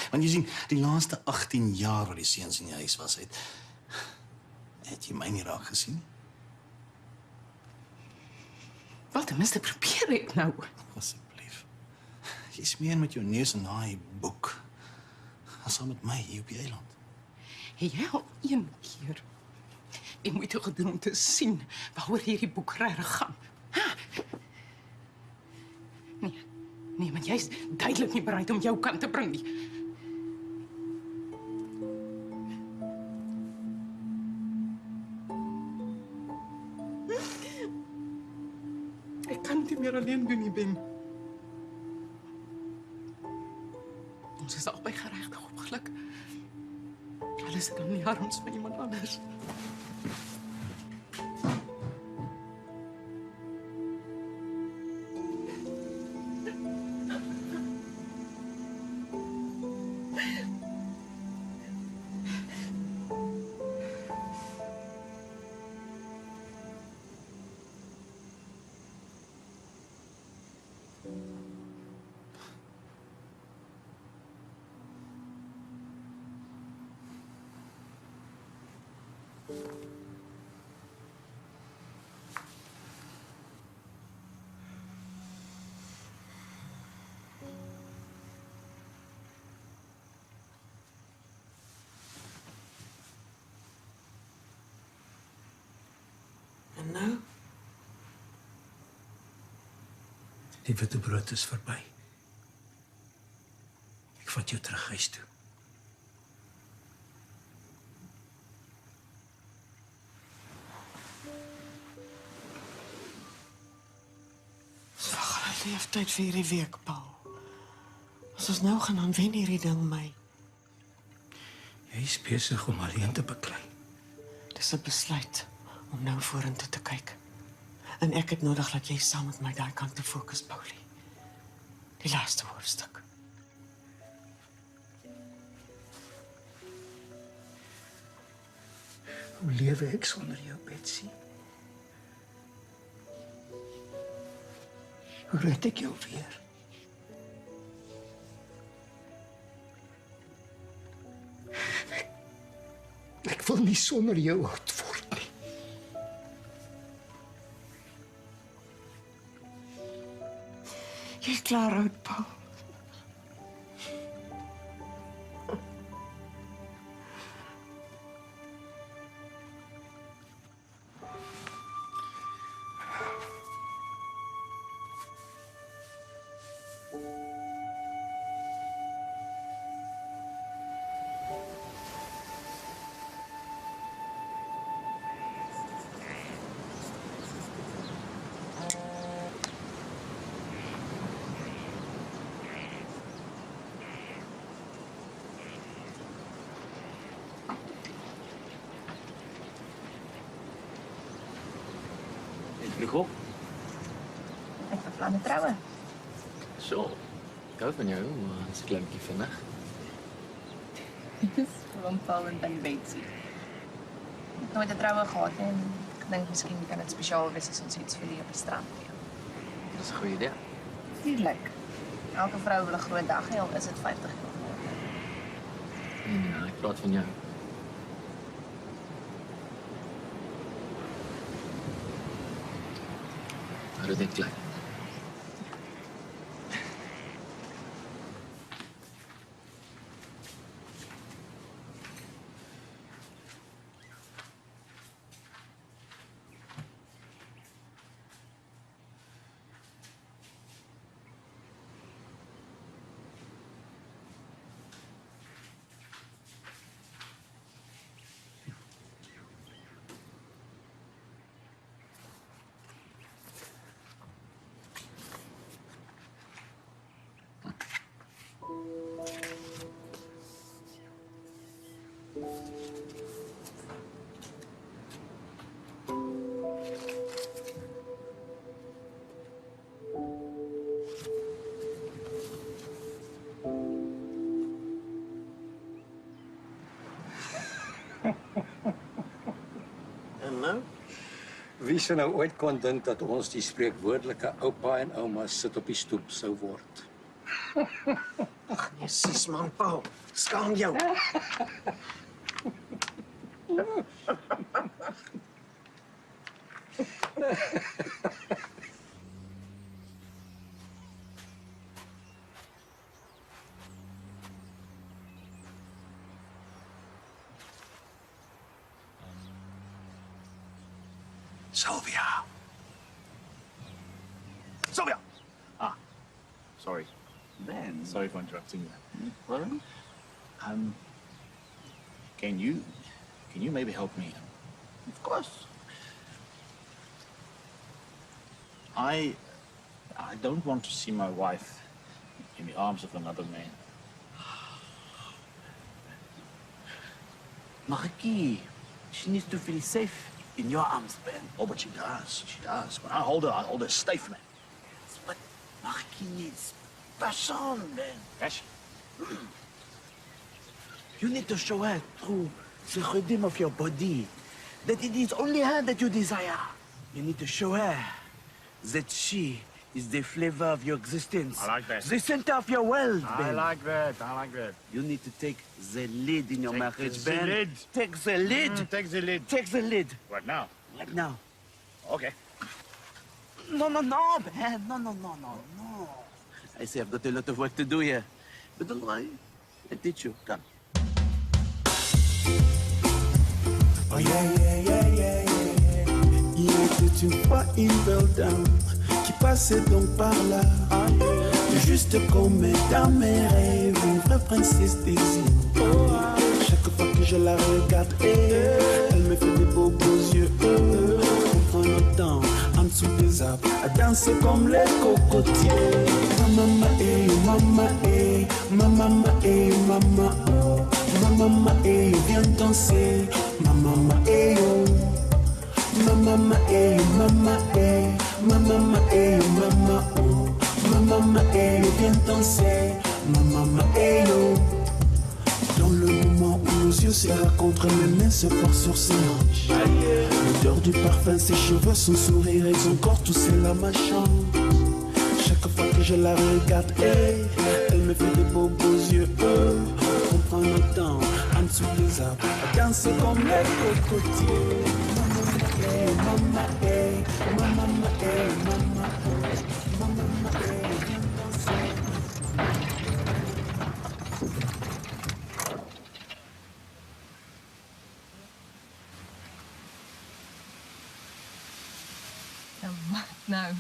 Want jy sien, die laaste 18 jaar wat die seuns in die huis was, het jy my nie raak gesien nie. Wat ten minste probeer ek nou. Asseblief. Jy smeer met jou neus in daai boek. As saam met my hier op die eiland. Jy al een keer die moeite gedoen om te sien waaroor hierdie boek regtig gaan. Ha? Nee, want jy's duidelik nie bereid om jou kant te bring nie. Ek kan dit meer alleen doen nie, Ben. Ons is albei geregtig opgeluk. Al is dit dan nie arms van iemand anders. En nou? Die witbrood is verby. Ek vat jou terug huis toe. Dis vir 'n leeftyd vir hierdie week, Paul. As ons nou gaan dan wen hierdie ding my. Jy is besig om alleen te beklei. Dis 'n besluit om nou vorentoe te kyk. En ek het nodig dat jy saam met my daai kant te fokus, Paulie. Die laaste hoofstuk. Hoe lewe ek sonder jou, Betsy? Hoe red ek jou weer? Ek wil nie sonder jou oud word nie. Jy's klaar oud, Paul. Vroeg op. Ek beplan 'n troue. So, ek hou van jou, maar dit is 'n klein bietjie vinnig. Dis van Paul en dan Betsy. Ek het nooit 'n troue gehad nie en ek dink miskien kan dit spesiaal wees as ons iets vir die op die strand doen. Dis 'n goeie idee. Tuurlik. Elke vrou wil 'n groot dag hê, al is dit 50 jaar. Nee, ek praat van jou. Hou dit net klein. Wie sou nou ooit kon dink dat ons die spreekwoordelike oupa en ouma sit op die stoep sou word? Ag nee, sis man, Paul. Skaam jou. Sylvia. Sylvia! Ah, sorry. Ben. Sorry for interrupting you. What? Can you maybe help me? Of course. I don't want to see my wife in the arms of another man. Mariki, she needs to feel safe in your arms, Ben. Oh, but she does. She does. When I hold her stiff, man. But Mariki needs passion, Ben. Passion? You need to show her through the rhythm of your body that it is only her that you desire. You need to show her that she is the flavor of your existence. I like that. The center of your world, I Ben. like that. I like that. You need to take the lead in your marriage, Ben. The lead. Take the lead. Take the lead. Take the lead. Right now? Right now. Okay. No, Ben. No. I say I've got a lot of work to do here. But don't worry. I'll teach you. Come. Oh yeah. Il était une fois une belle dame qui passait donc par là. Juste comme dans mes rêves, une vraie princesse des îles. Chaque fois que je la regarde, elle me fait des beaux yeux. On prend le temps en dessous des arbres à danser comme les cocotiers. Mama, Mama, viens danser. Mama, oh. Mama, mama, oh. Viens danser. Mama, oh. Dans le moment où nos yeux se rencontrent, mes mains se portent sur ses hanches. L'odeur du parfum, ses cheveux, son sourire et son corps, tout cela m'enchante. Chaque fois que je la regarde, elle me fait des beaux yeux. On prend le temps en dessous des arbres à danser comme les cocotiers. Mama, viens danser. Nou,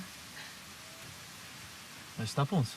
Nou stap ons.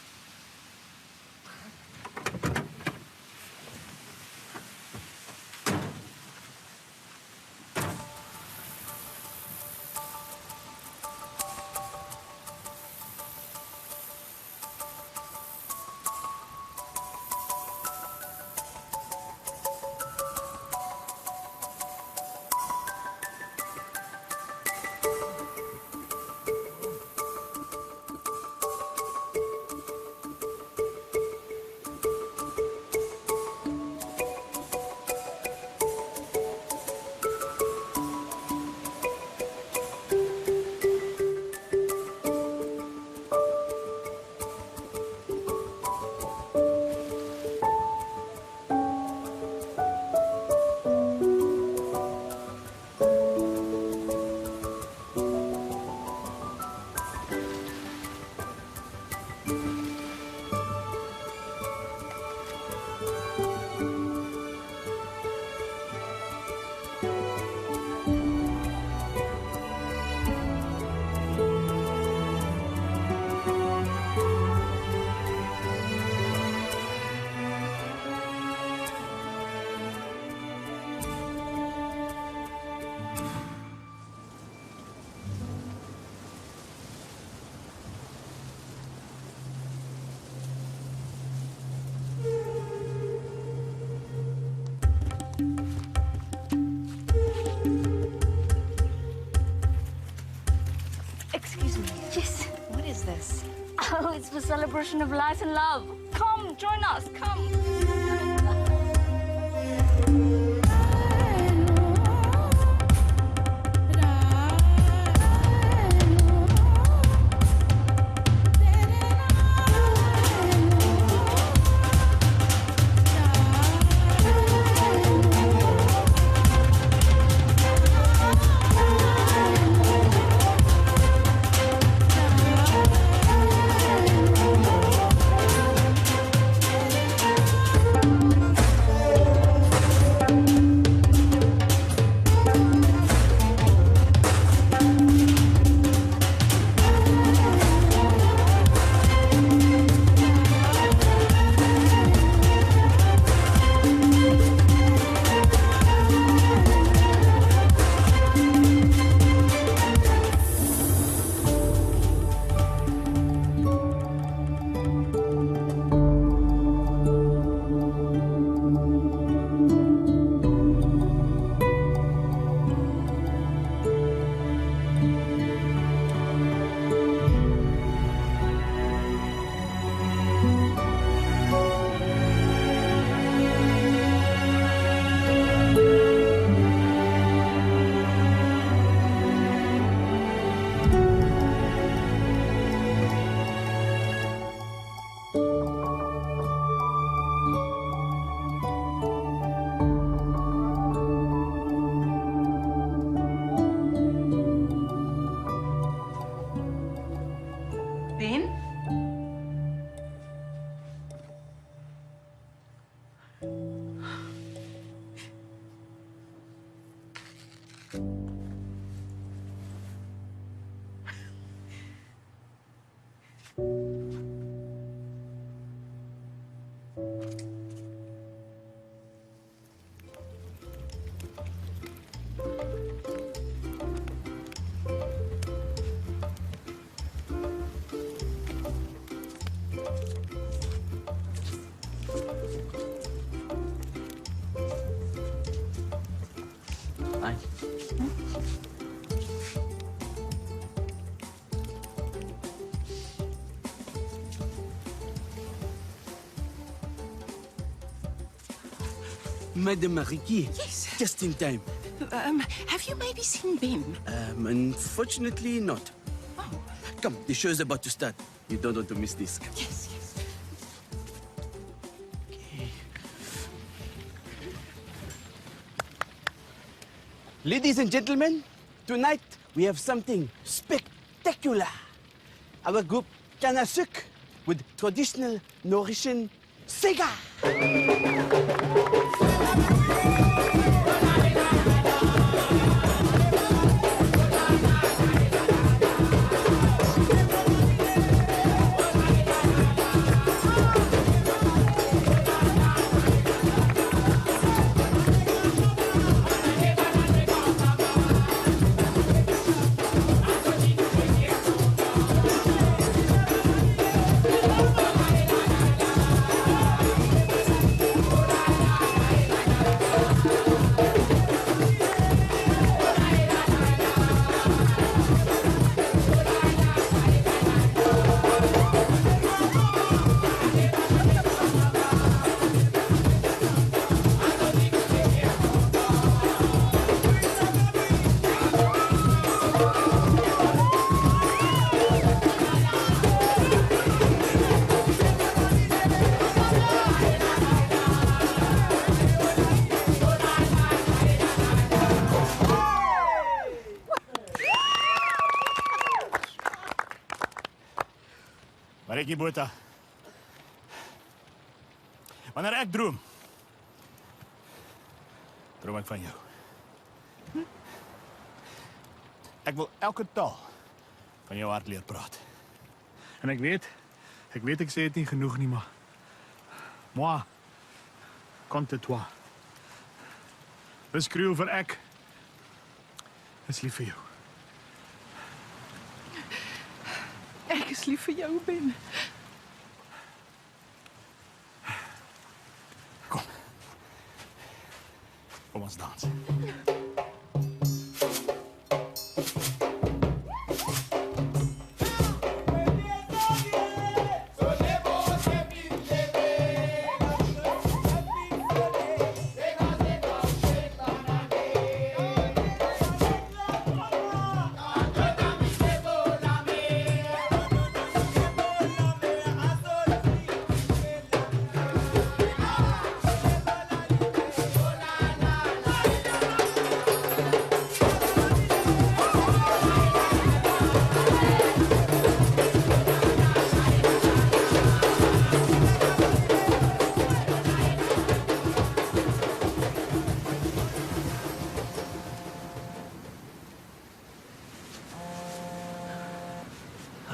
Excuse me. Yes. What is this? Oh, it's the celebration of life and love. Come, join us. Come. Madam Mariki. Yes. Just in time. Have you maybe seen Ben? Unfortunately not. Oh. Come, the show is about to start. You don't want to miss this. Yes. Ladies and gentlemen, tonight we have something spectacular. Our group Kanasuk with traditional Norwegian Sega. Mariki Botha. Wanneer ek droom ek van jou. Ek wil elke taal van jou hart leer praat. En ek weet ek sê dit nie genoeg nie, maar moi, compte toi. Dis Creole vir ek is lief vir jou. Ek is lief vir jou, Ben. Kom ons dans.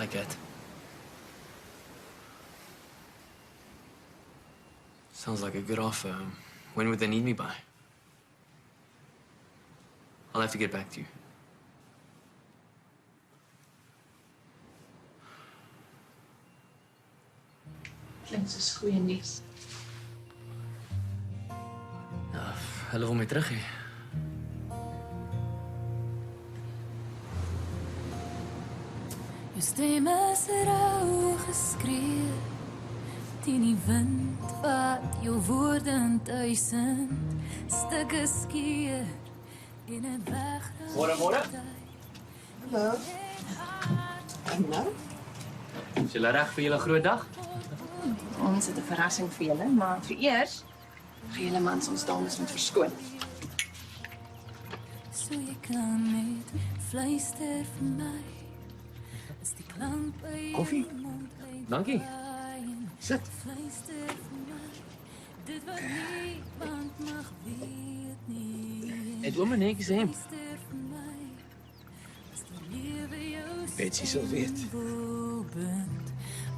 Hi, Kat. Sounds like a good offer. When would they need me by? I'll have to get back to you. Klink soos goeie nuus. Ja, hulle wil my terug hê. Jou stem is rauw geskree teen die wind wat jou woorde in duisend stukke skeer en het wegraak. Môre. Hallo. En nou? Is julle reg vir julle groot dag? Ons het 'n verrassing vir julle, maar vir eers gee julle mans ons dames moet verskoon. So jy kan net fluister vir my. Is die klank by Koffie? Dankie. Sit. Fluister vir my. Dit wat niemand mag weet nie. Het oom 'n netjies hemp? Betsy sal weet.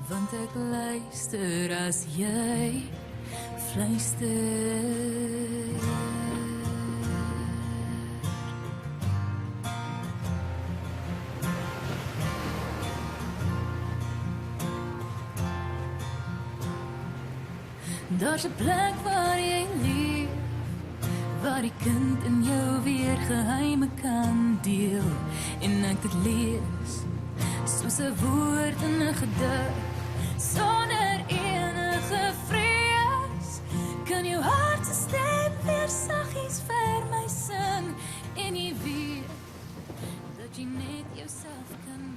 Want ek luister as jy fluister. Daar's 'n plek waar jy leef, waar die kind in jou weer geheime kan deel. En ek dit lees, soos 'n woord in 'n gedig, sonder enige vrees, kan jou hart se stem weer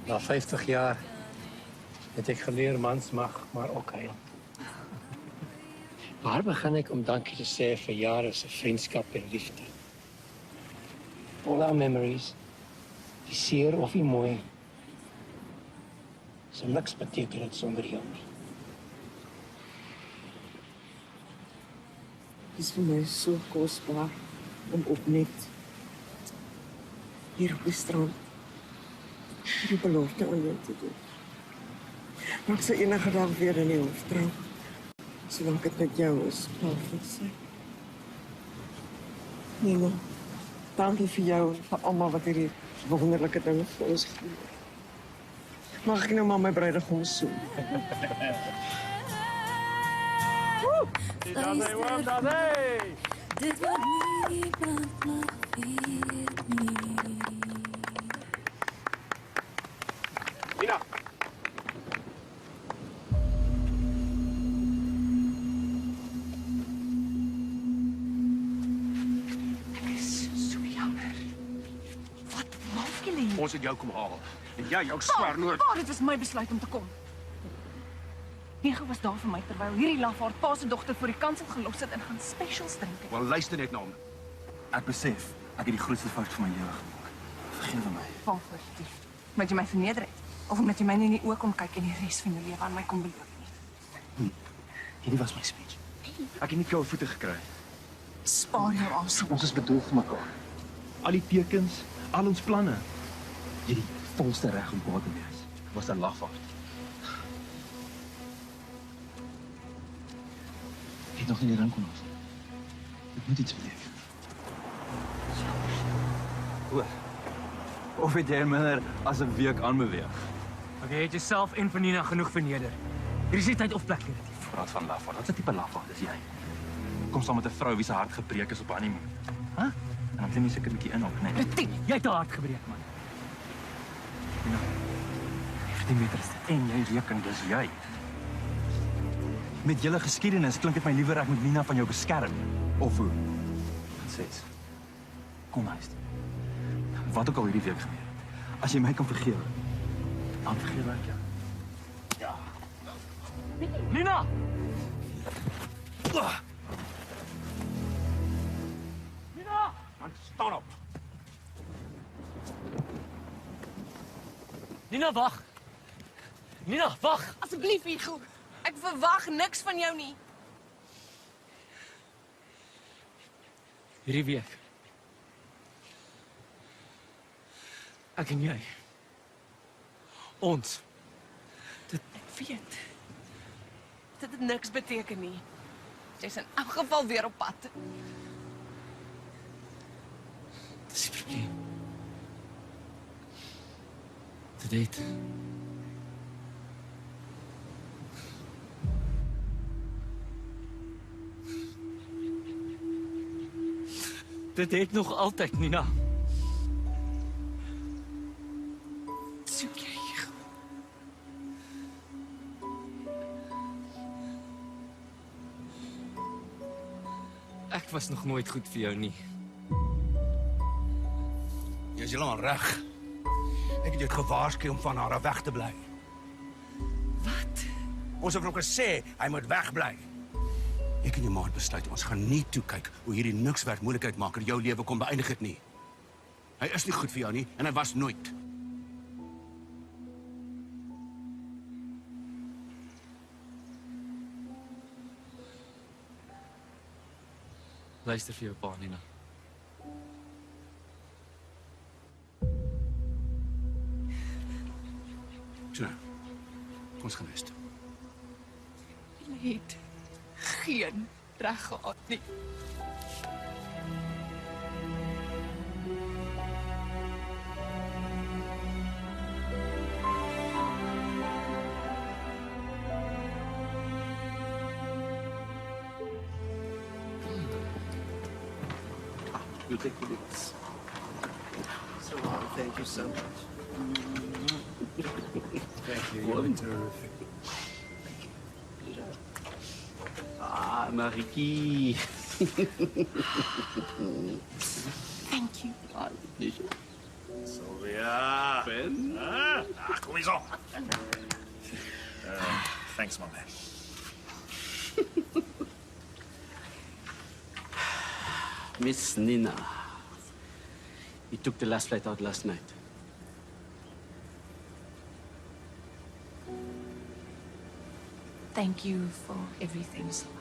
Na 50 jaar het ek geleer mans mag maar ook huil. Waar begin ek om dankie te sê vir jare se vriendskap en liefde? All our memories, die seer of die mooi, so niks beteken dit sonder jou nie. Het is vir my so kosbaar om op net hier op die strand die belofte aan jou te doen. Maar ek sal enige dag weer in die hof trou, solank dit met jou is, behalve sy. Nina, dankie vir jou en vir almal wat hierdie wonderlike dinge vir ons gedoen het. Mag ek nou maar my bruidegom soen? Dit wat niemand mag weet nie. Nina! Ek is so jammer. Wat maak julle hier? Ons het jou kom haal. En jy jou swernoord. Pa, dit was my besluit om te kom. Nego was daar vir my terwyl hierdie lafaard pa se dogter voor die kansel gelos het en gaan specials drink. Wel luister net na hom. Ek besef, ek het die grootste fout van my lewe gemaak. Vergewe my. Waarvoor? Omdat jy my verneder het? Of omdat jy my nie in die oë kom kyk en die res van jou lewe aan my kom beloof nie? Hierdie was my speech. Ek het nie koue voete gekry. Spaar jou asem. Ons is bedoel vir mekaar. Al die tekens, al ons planne. Jy het die volste reg om kwaad te wees. Ek was 'n lafaard. Ek het nog nie die ring kon ons. Ek moet iets beteken. Hoor. Of het jy minder as 'n week aanbeweeg? Okay, jy het jouself en vir Nina genoeg verneder. Hier is nie tyd of plek vir dit. Praat van lafaard. Wat 'n tipe lafaard is jy? Kom saam met 'n vrou wie se hart gebreek is op haar honeymoon. Hæ? En dan klim jy seker 'n bietjie in op, nee. Jy het haar hart gebreek, man. Nina. 15 meter is dit. En jy reken dis jy. Met julle geskiedenis klink dit my liewer ek moet Nina van jou beskerm. Of hoe? Sês. Kom huis toe. Wat ook al hierdie week gebeur het. As jy my kan vergewe, dan vergewe ek jou. Ja. Nina! Nina! Man, staan op. Nina, wag. Nina, wag. Asseblief, Hugo. Ek verwag niks van jou nie. Hierdie week. Ek en jy. Ons. Ek weet. Dit het niks beteken nie. Jy's in elk geval weer op pad. Dis die probleem. Dit het. Dit het nog altyd, Nina. Soek jy? Ek was nog nooit goed vir jou nie. Jy is heeltemal reg. Ek het jou gewaarsku om van haar af weg te bly. Wat? Ons het ook gesê hy moet wegbly. Ek en jou ma het besluit ons gaan nie toe kyk hoe hierdie niks werd moeilikheid maak en jou lewe kom beëindig het nie. Hy is nie goed vir jou nie en hy was nooit. Luister vir jou pa, Nina. So, kom ons gaan huis toe. Jy het geen reg gehad nie. You take this. So, thank you so much. Thank you. You're terrific. Ah, Marikie. Thank you. Sylvia. Ben? hierso. Thanks, my man. Miss Nina, you took the last flight out last night. Thank you for everything, Sila.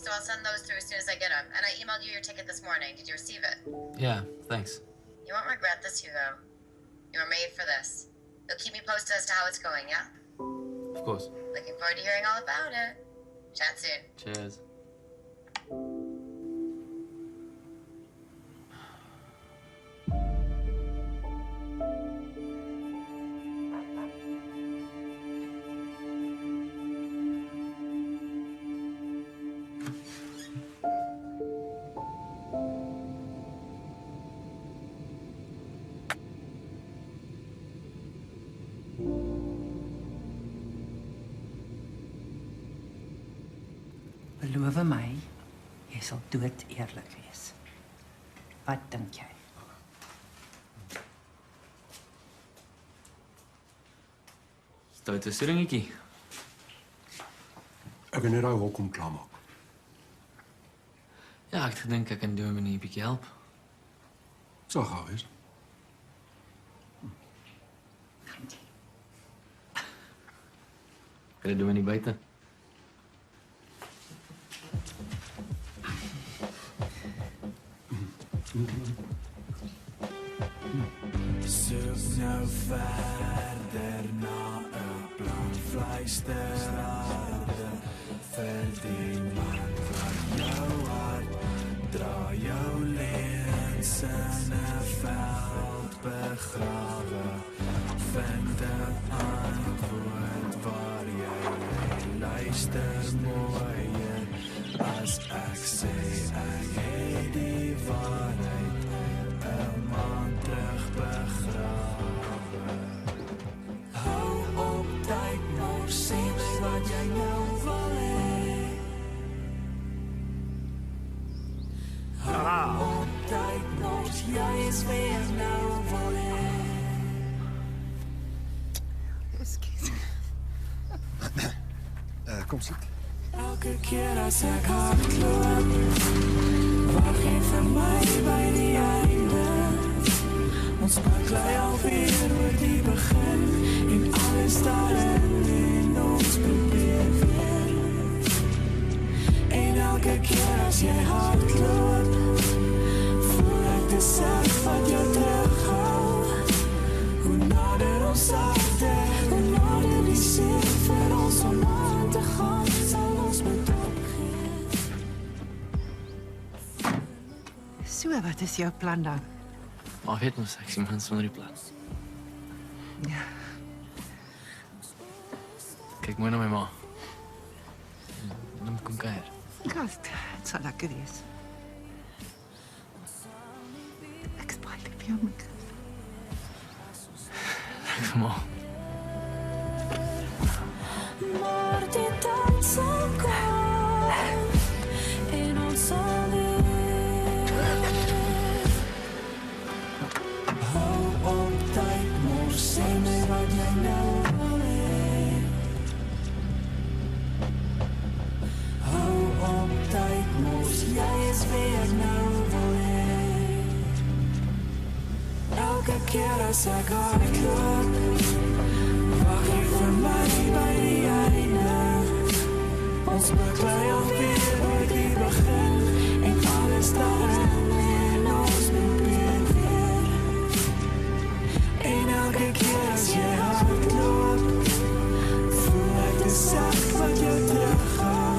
So I'll send those through as soon as I get them. And I emailed you your ticket this morning. Did you receive it? Yeah, thanks. You won't regret this, Hugo. You were made for this. You'll keep me posted as to how it's going, yeah? Of course. Looking forward to hearing all about it. Chat soon. Cheers. Beloof my, jy sal dood eerlik wees. Wat dink jy? Stoute stringetjie. Ek kan net daai hok kom klaarmaak. Ja, ek het gedink ek kan Dominee 'n bietjie help. Sal gou wees. Kan jy Dominee buite? Zoek nou verder na 'n plan, fluisterharde vir die man van jou hart. Dra jou lens in 'n veld begrawe. Vind 'n antwoord waar jy luister mooier as ek sê ek het die waarheid. 'n man terug begrawe. Hou op tyd, maar sê my wat jy nou wil hê. Hou op tyd, maar jy is weer nou wil hê. Kom sit. Elke keer as ek hardloop, wag jy vir my by die einde. Ons baklei alweer oor die begin en alles daarin en ons probeer weer. En elke keer as jy hardloop, voel ek dezelfde wat jou terughou. Hoe nader ons aarde, hoe nader die zee vir ons om aan te gaan, sal ons moet opgeef. So, wat is jou plan dan? Maar weet mos, ek sien mens sonder die plan. Ja. Kyk mooi na my ma. Dan kom dit sal lekker wees. Ek is baie lief vir jou, my kind. Dank vir ma. Maar die tyd sal kom en ons sal leef. Hou op tyd, mors, sê my wat jy nou wil hê. Hou op tyd, mors, jy is weer nou wil hê. Elke keer as ek hardloop, wag jy vir my by die einde. Ons beklei alweer by die begin en alles daarin en ons probeer weer. En elke keer as jy hardloop, voel ek die sak wat jou terughou.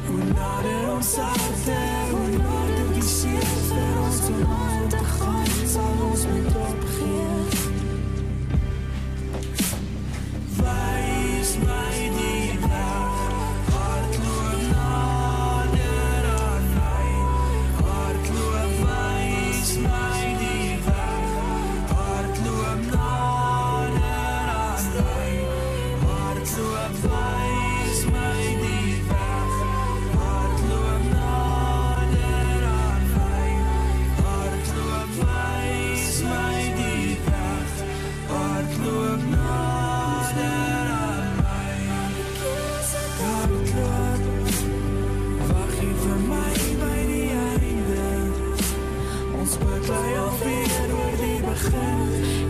Hoe nader ons harte, hoe nader die seer vir ons om aan te gaan, sal ons moet opgee. Wys my die weg, hardloop nader aan my. Hardloop, wys my die weg, hardloop nader aan my. Hardloop, wys my die weg, hardloop nader aan my. Hardloop, wys my die weg, hardloop nader aan my. Hardloop, wag jy vir my by die einde. Ons beklei alweer oor die begin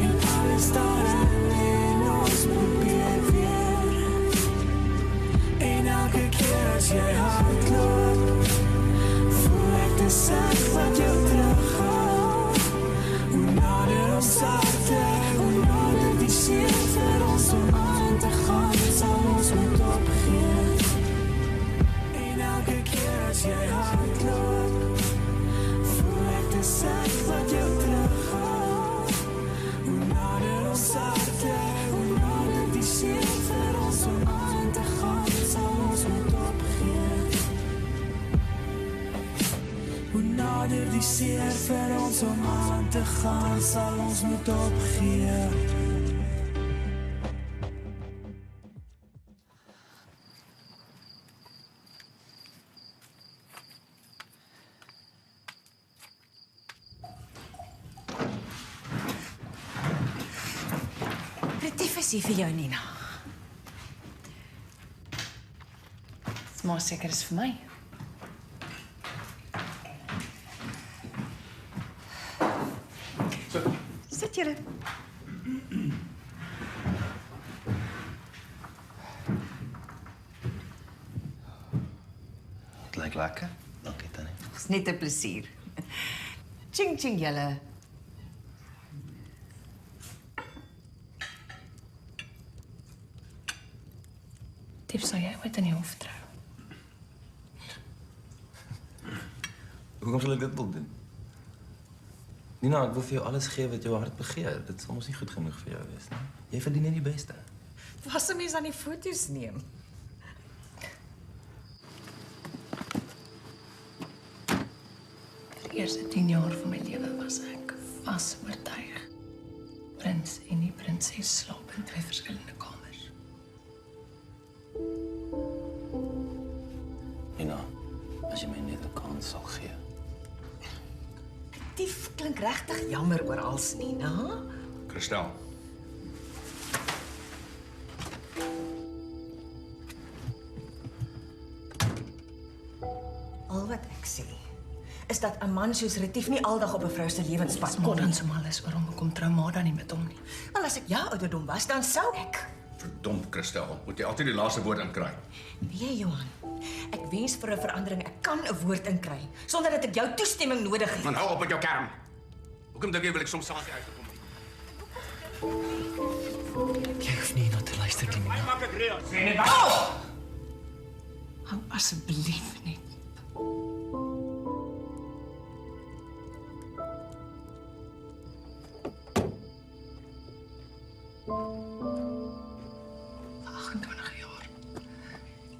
en alles daarin en ons probeer weer. En elke keer as jy hardloop, voel ek die sak wat jou terughou. Hoe nader ons harte, hoe nader die seer vir ons om aan te gaan, sal ons moet opgee. En elke keer as jy hardloop, voel ek die sak wat jou terughou. Hoe nader ons harte, hoe nader die seer vir ons om aan te gaan, sal ons moet opgee. Hoe nader die seer vir ons om aan te gaan, sal ons moet opgee. Retief is hier vir jou, Nina. Dis maar seker is vir my. Sit julle. Het lyk lekker. Dankie, Tannie. Dis net 'n plesier. Ching ching julle. Tief, sal jy ooit in die hof trou? Hoekom sal ek dit wil doen? Nina, ek wil vir jou alles gee wat jou hart begeer. Dit sal mos nie goed genoeg vir jou wees nie. Jy verdien net die beste. Was 'n mens aan die foto's neem? Vir die eerste 10 jaar van my lewe was ek vas oortuig. Prins en die prinses slaap in 2 verskillende kamers. Nina, as jy my net 'n kans sal gee. Tief klink regtig jammer oor alles, Nina. Christel. Al wat ek sê, is dat 'n man soos Retief nie aldag op 'n vrou se lewenspad kom Maar nie. dan sou alles waarom kom trauma dan nie met hom nie. Wel, as ek jou ouderdom was, dan sou ek. Verdomp, Christel. Moet jy altyd die laaste woord inkry? Nee, Johan. Ek wens vir 'n verandering ek kan 'n woord inkry sonder dat ek jou toestemming nodig het. Man, hou op met jou kerm. Hoekom dink jy wil ek soms saans uit kom? Jy hoef nie na te luister nie, Nina. Maak ek reël. Sê net Hou asseblief net.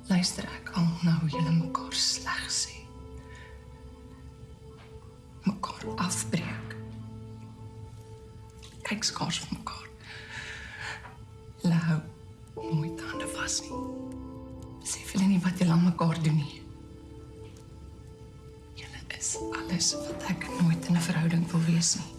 Luister ek al na hoe julle mekaar sleg sê. Mekaar afbreek. Kyk skaars vir mekaar. Julle hou nooit hande vas nie. Besef julle nie wat julle aan mekaar doen nie. Julle is alles wat ek nooit in 'n verhouding wil wees nie.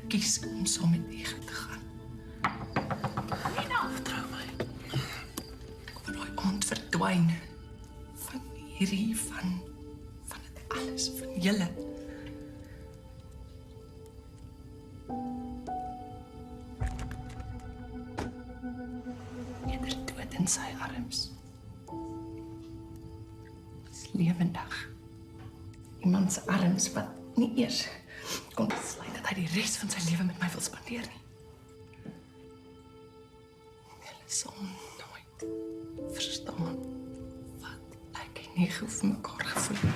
Kies om saam met Ege te gaan. Nina! Vertrou my. Ek wil daai aand verdwyn. Van hierdie, van dit alles, van julle. Eerder dood in sy arms. Dis lewendig. Iemand se arms wat nie eers kon besluit dat hy die res van sy lewe met my wil spandeer nie. Julle sal nooit verstaan wat ek en Ege vir mekaar gevoel het.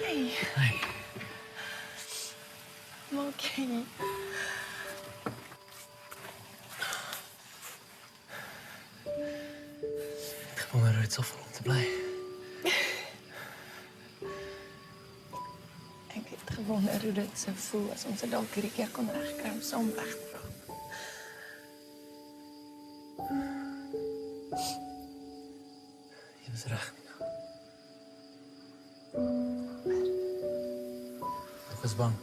Hey. Maak jy? Ek wonder hoe dit sal voel om te bly. Ek het gewonder hoe dit sou voel as ons dit dalk hierdie keer kon regkry om saam weg te gaan. Jy is reg, Nina. Ek was bang.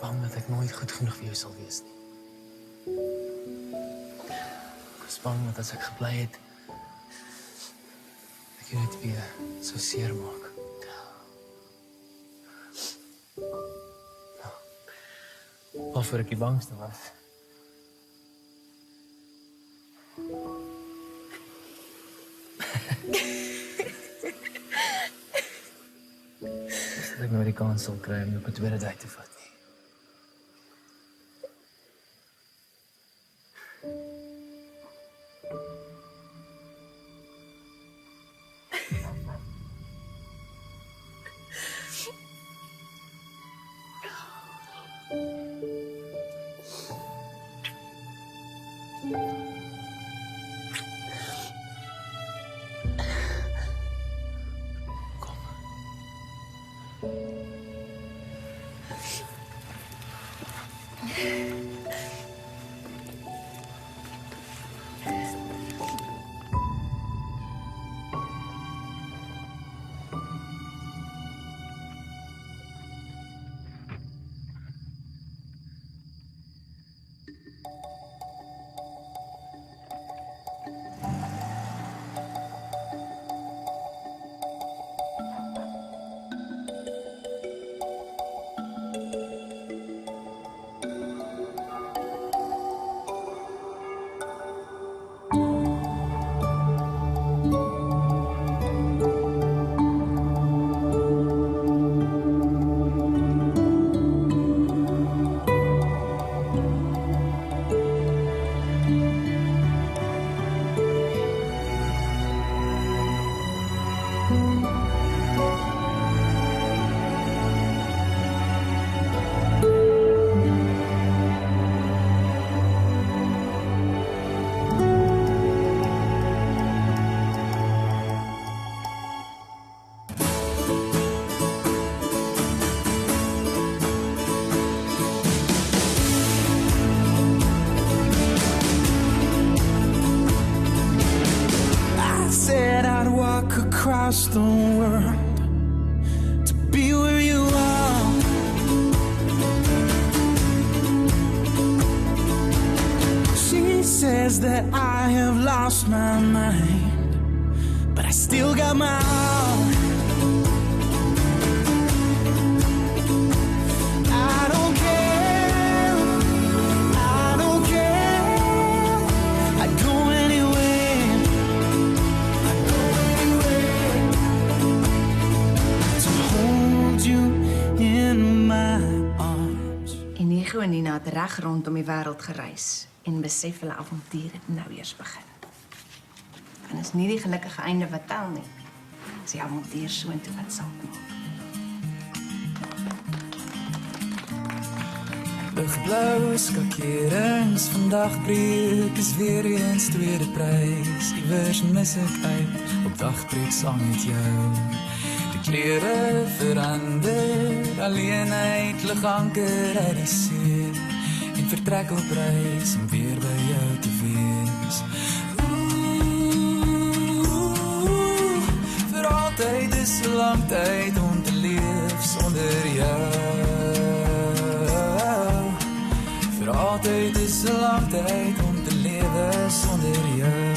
Bang dat ek nooit goed genoeg vir jou sal wees nie. Ek was bang dat as ek gebly het, ek jou net weer so seer maak. Waarvoor ek die bangste was. Dat ek nooit die kans sal kry om op 'n tweede date te vat nie. across the world to be where you are. She says that I have lost my mind, but I still got my all. I don't care, I don't care. I'd go anywhere, to hold you in my arms. Inigo en Nina het reg rondom die wêreld gereis en besef hulle avontuur het nou eers begin. En is nie die gelukkige einde wat tel nie. Dis die avontuur soontoe wat saak maak. Ligblauwe skakerings, vandag breek is weer eens tweede prys. Iewers mis ek uit, op dagbreek saam met jou. Die klere verander, alleenheid lig anker uit die see. En vertrek op reis om weer by jou te wees. Vir altyd is 'n lang tyd om te leef sonder jou. Vir altyd is 'n lang tyd om te lewe sonder jou.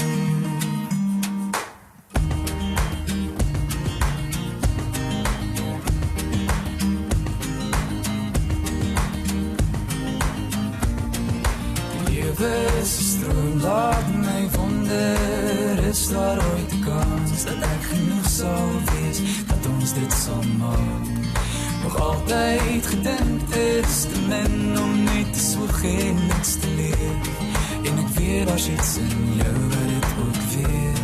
Is 'n stroom laat my wonder, is daar ooit 'n kans dat ek genoeg sal wees, dat ons dit sal maak? Nog altyd gedink is te min om net te soeg en niks te leef, en ek weet daar's iets in jou wat dit ook weet.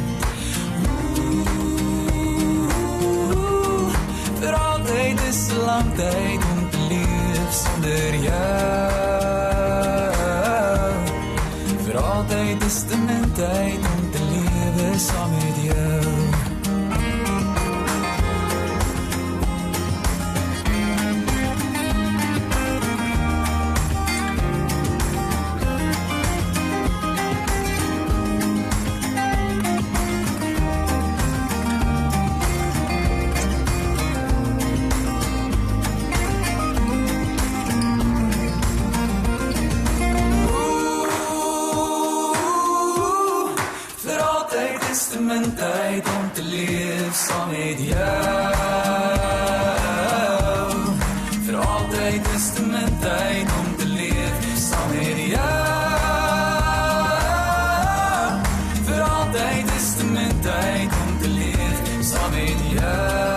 Vir altyd is 'n lang tyd om te leef sonder jou. Vir altyd is te min tyd om te lewe saam met jou. Mijn tijd om te leven saam met jou. Voor altijd is het mijn tijd om te leven saam met jou. Voor altijd is het mijn tijd om te leven saam met jou.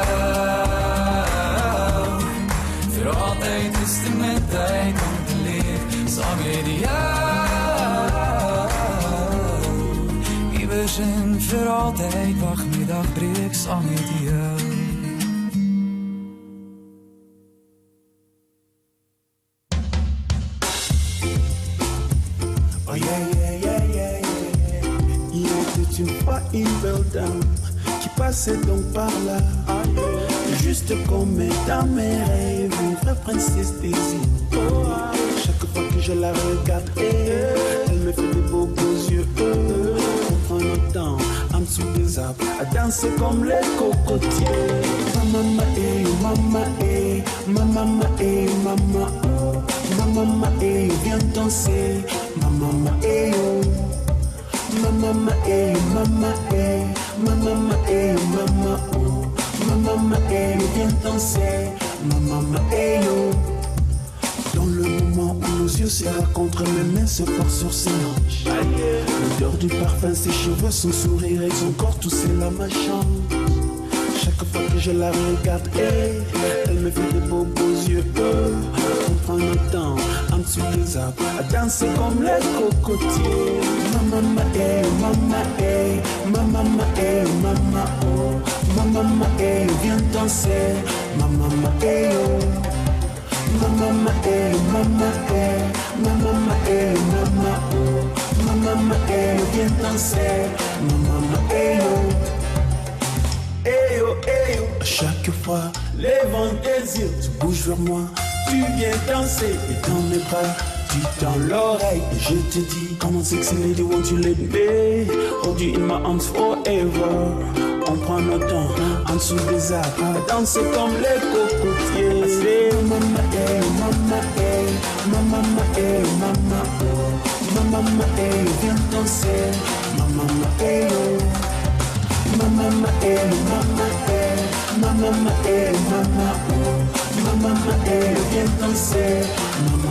Voor altijd is het mijn tijd om te leven saam met jou. En voor altijd wachtmiddag breek saam met jou. Oh yeah, yeah, yeah, yeah, yeah. Il était une fois une belle dame qui passait donc par là. Juste comme dans mes rêves, une vraie princesse des îles. Chaque fois que je la regarde, elle me fait des beaux yeux. On prend notre temps en dessous des arbres à danser comme les cocotiers. Mama mama mama oh. Mama viens danser. Mama oh. Mama mama mama oh. Mama viens danser. Mama oh. Dans le moment où nos yeux se rencontrent, mes mains se portent sur ses hanches. L'odeur du parfum, ses cheveux, son sourire et son corps, tout cela ma chance. Chaque fois que je la regarde, elle me fait de beaux yeux. On prend notre temps en dessous des arbres à danser comme les cocotiers. Mama mama mama oh. Mama viens danser. Mama oh. Mama mama oh. Mama viens danser. Mama À chaque fois, lèvant tes yeux, tu bouges vers moi, tu viens danser et dans mes bras, tu tends l'oreille et je te dis, come on sexy lady, won't you let me hold you in my arms forever. On prend notre printemps, en dessous des arbres, danser comme les cocotiers. Mama, eh, mama, eh, mama, eh, mama, oh. Mama, eh, viens danser. Mama, eh, oh. Mama, eh, mama, eh, mama, eh, mama, oh. Mama, eh, viens danser. Mama,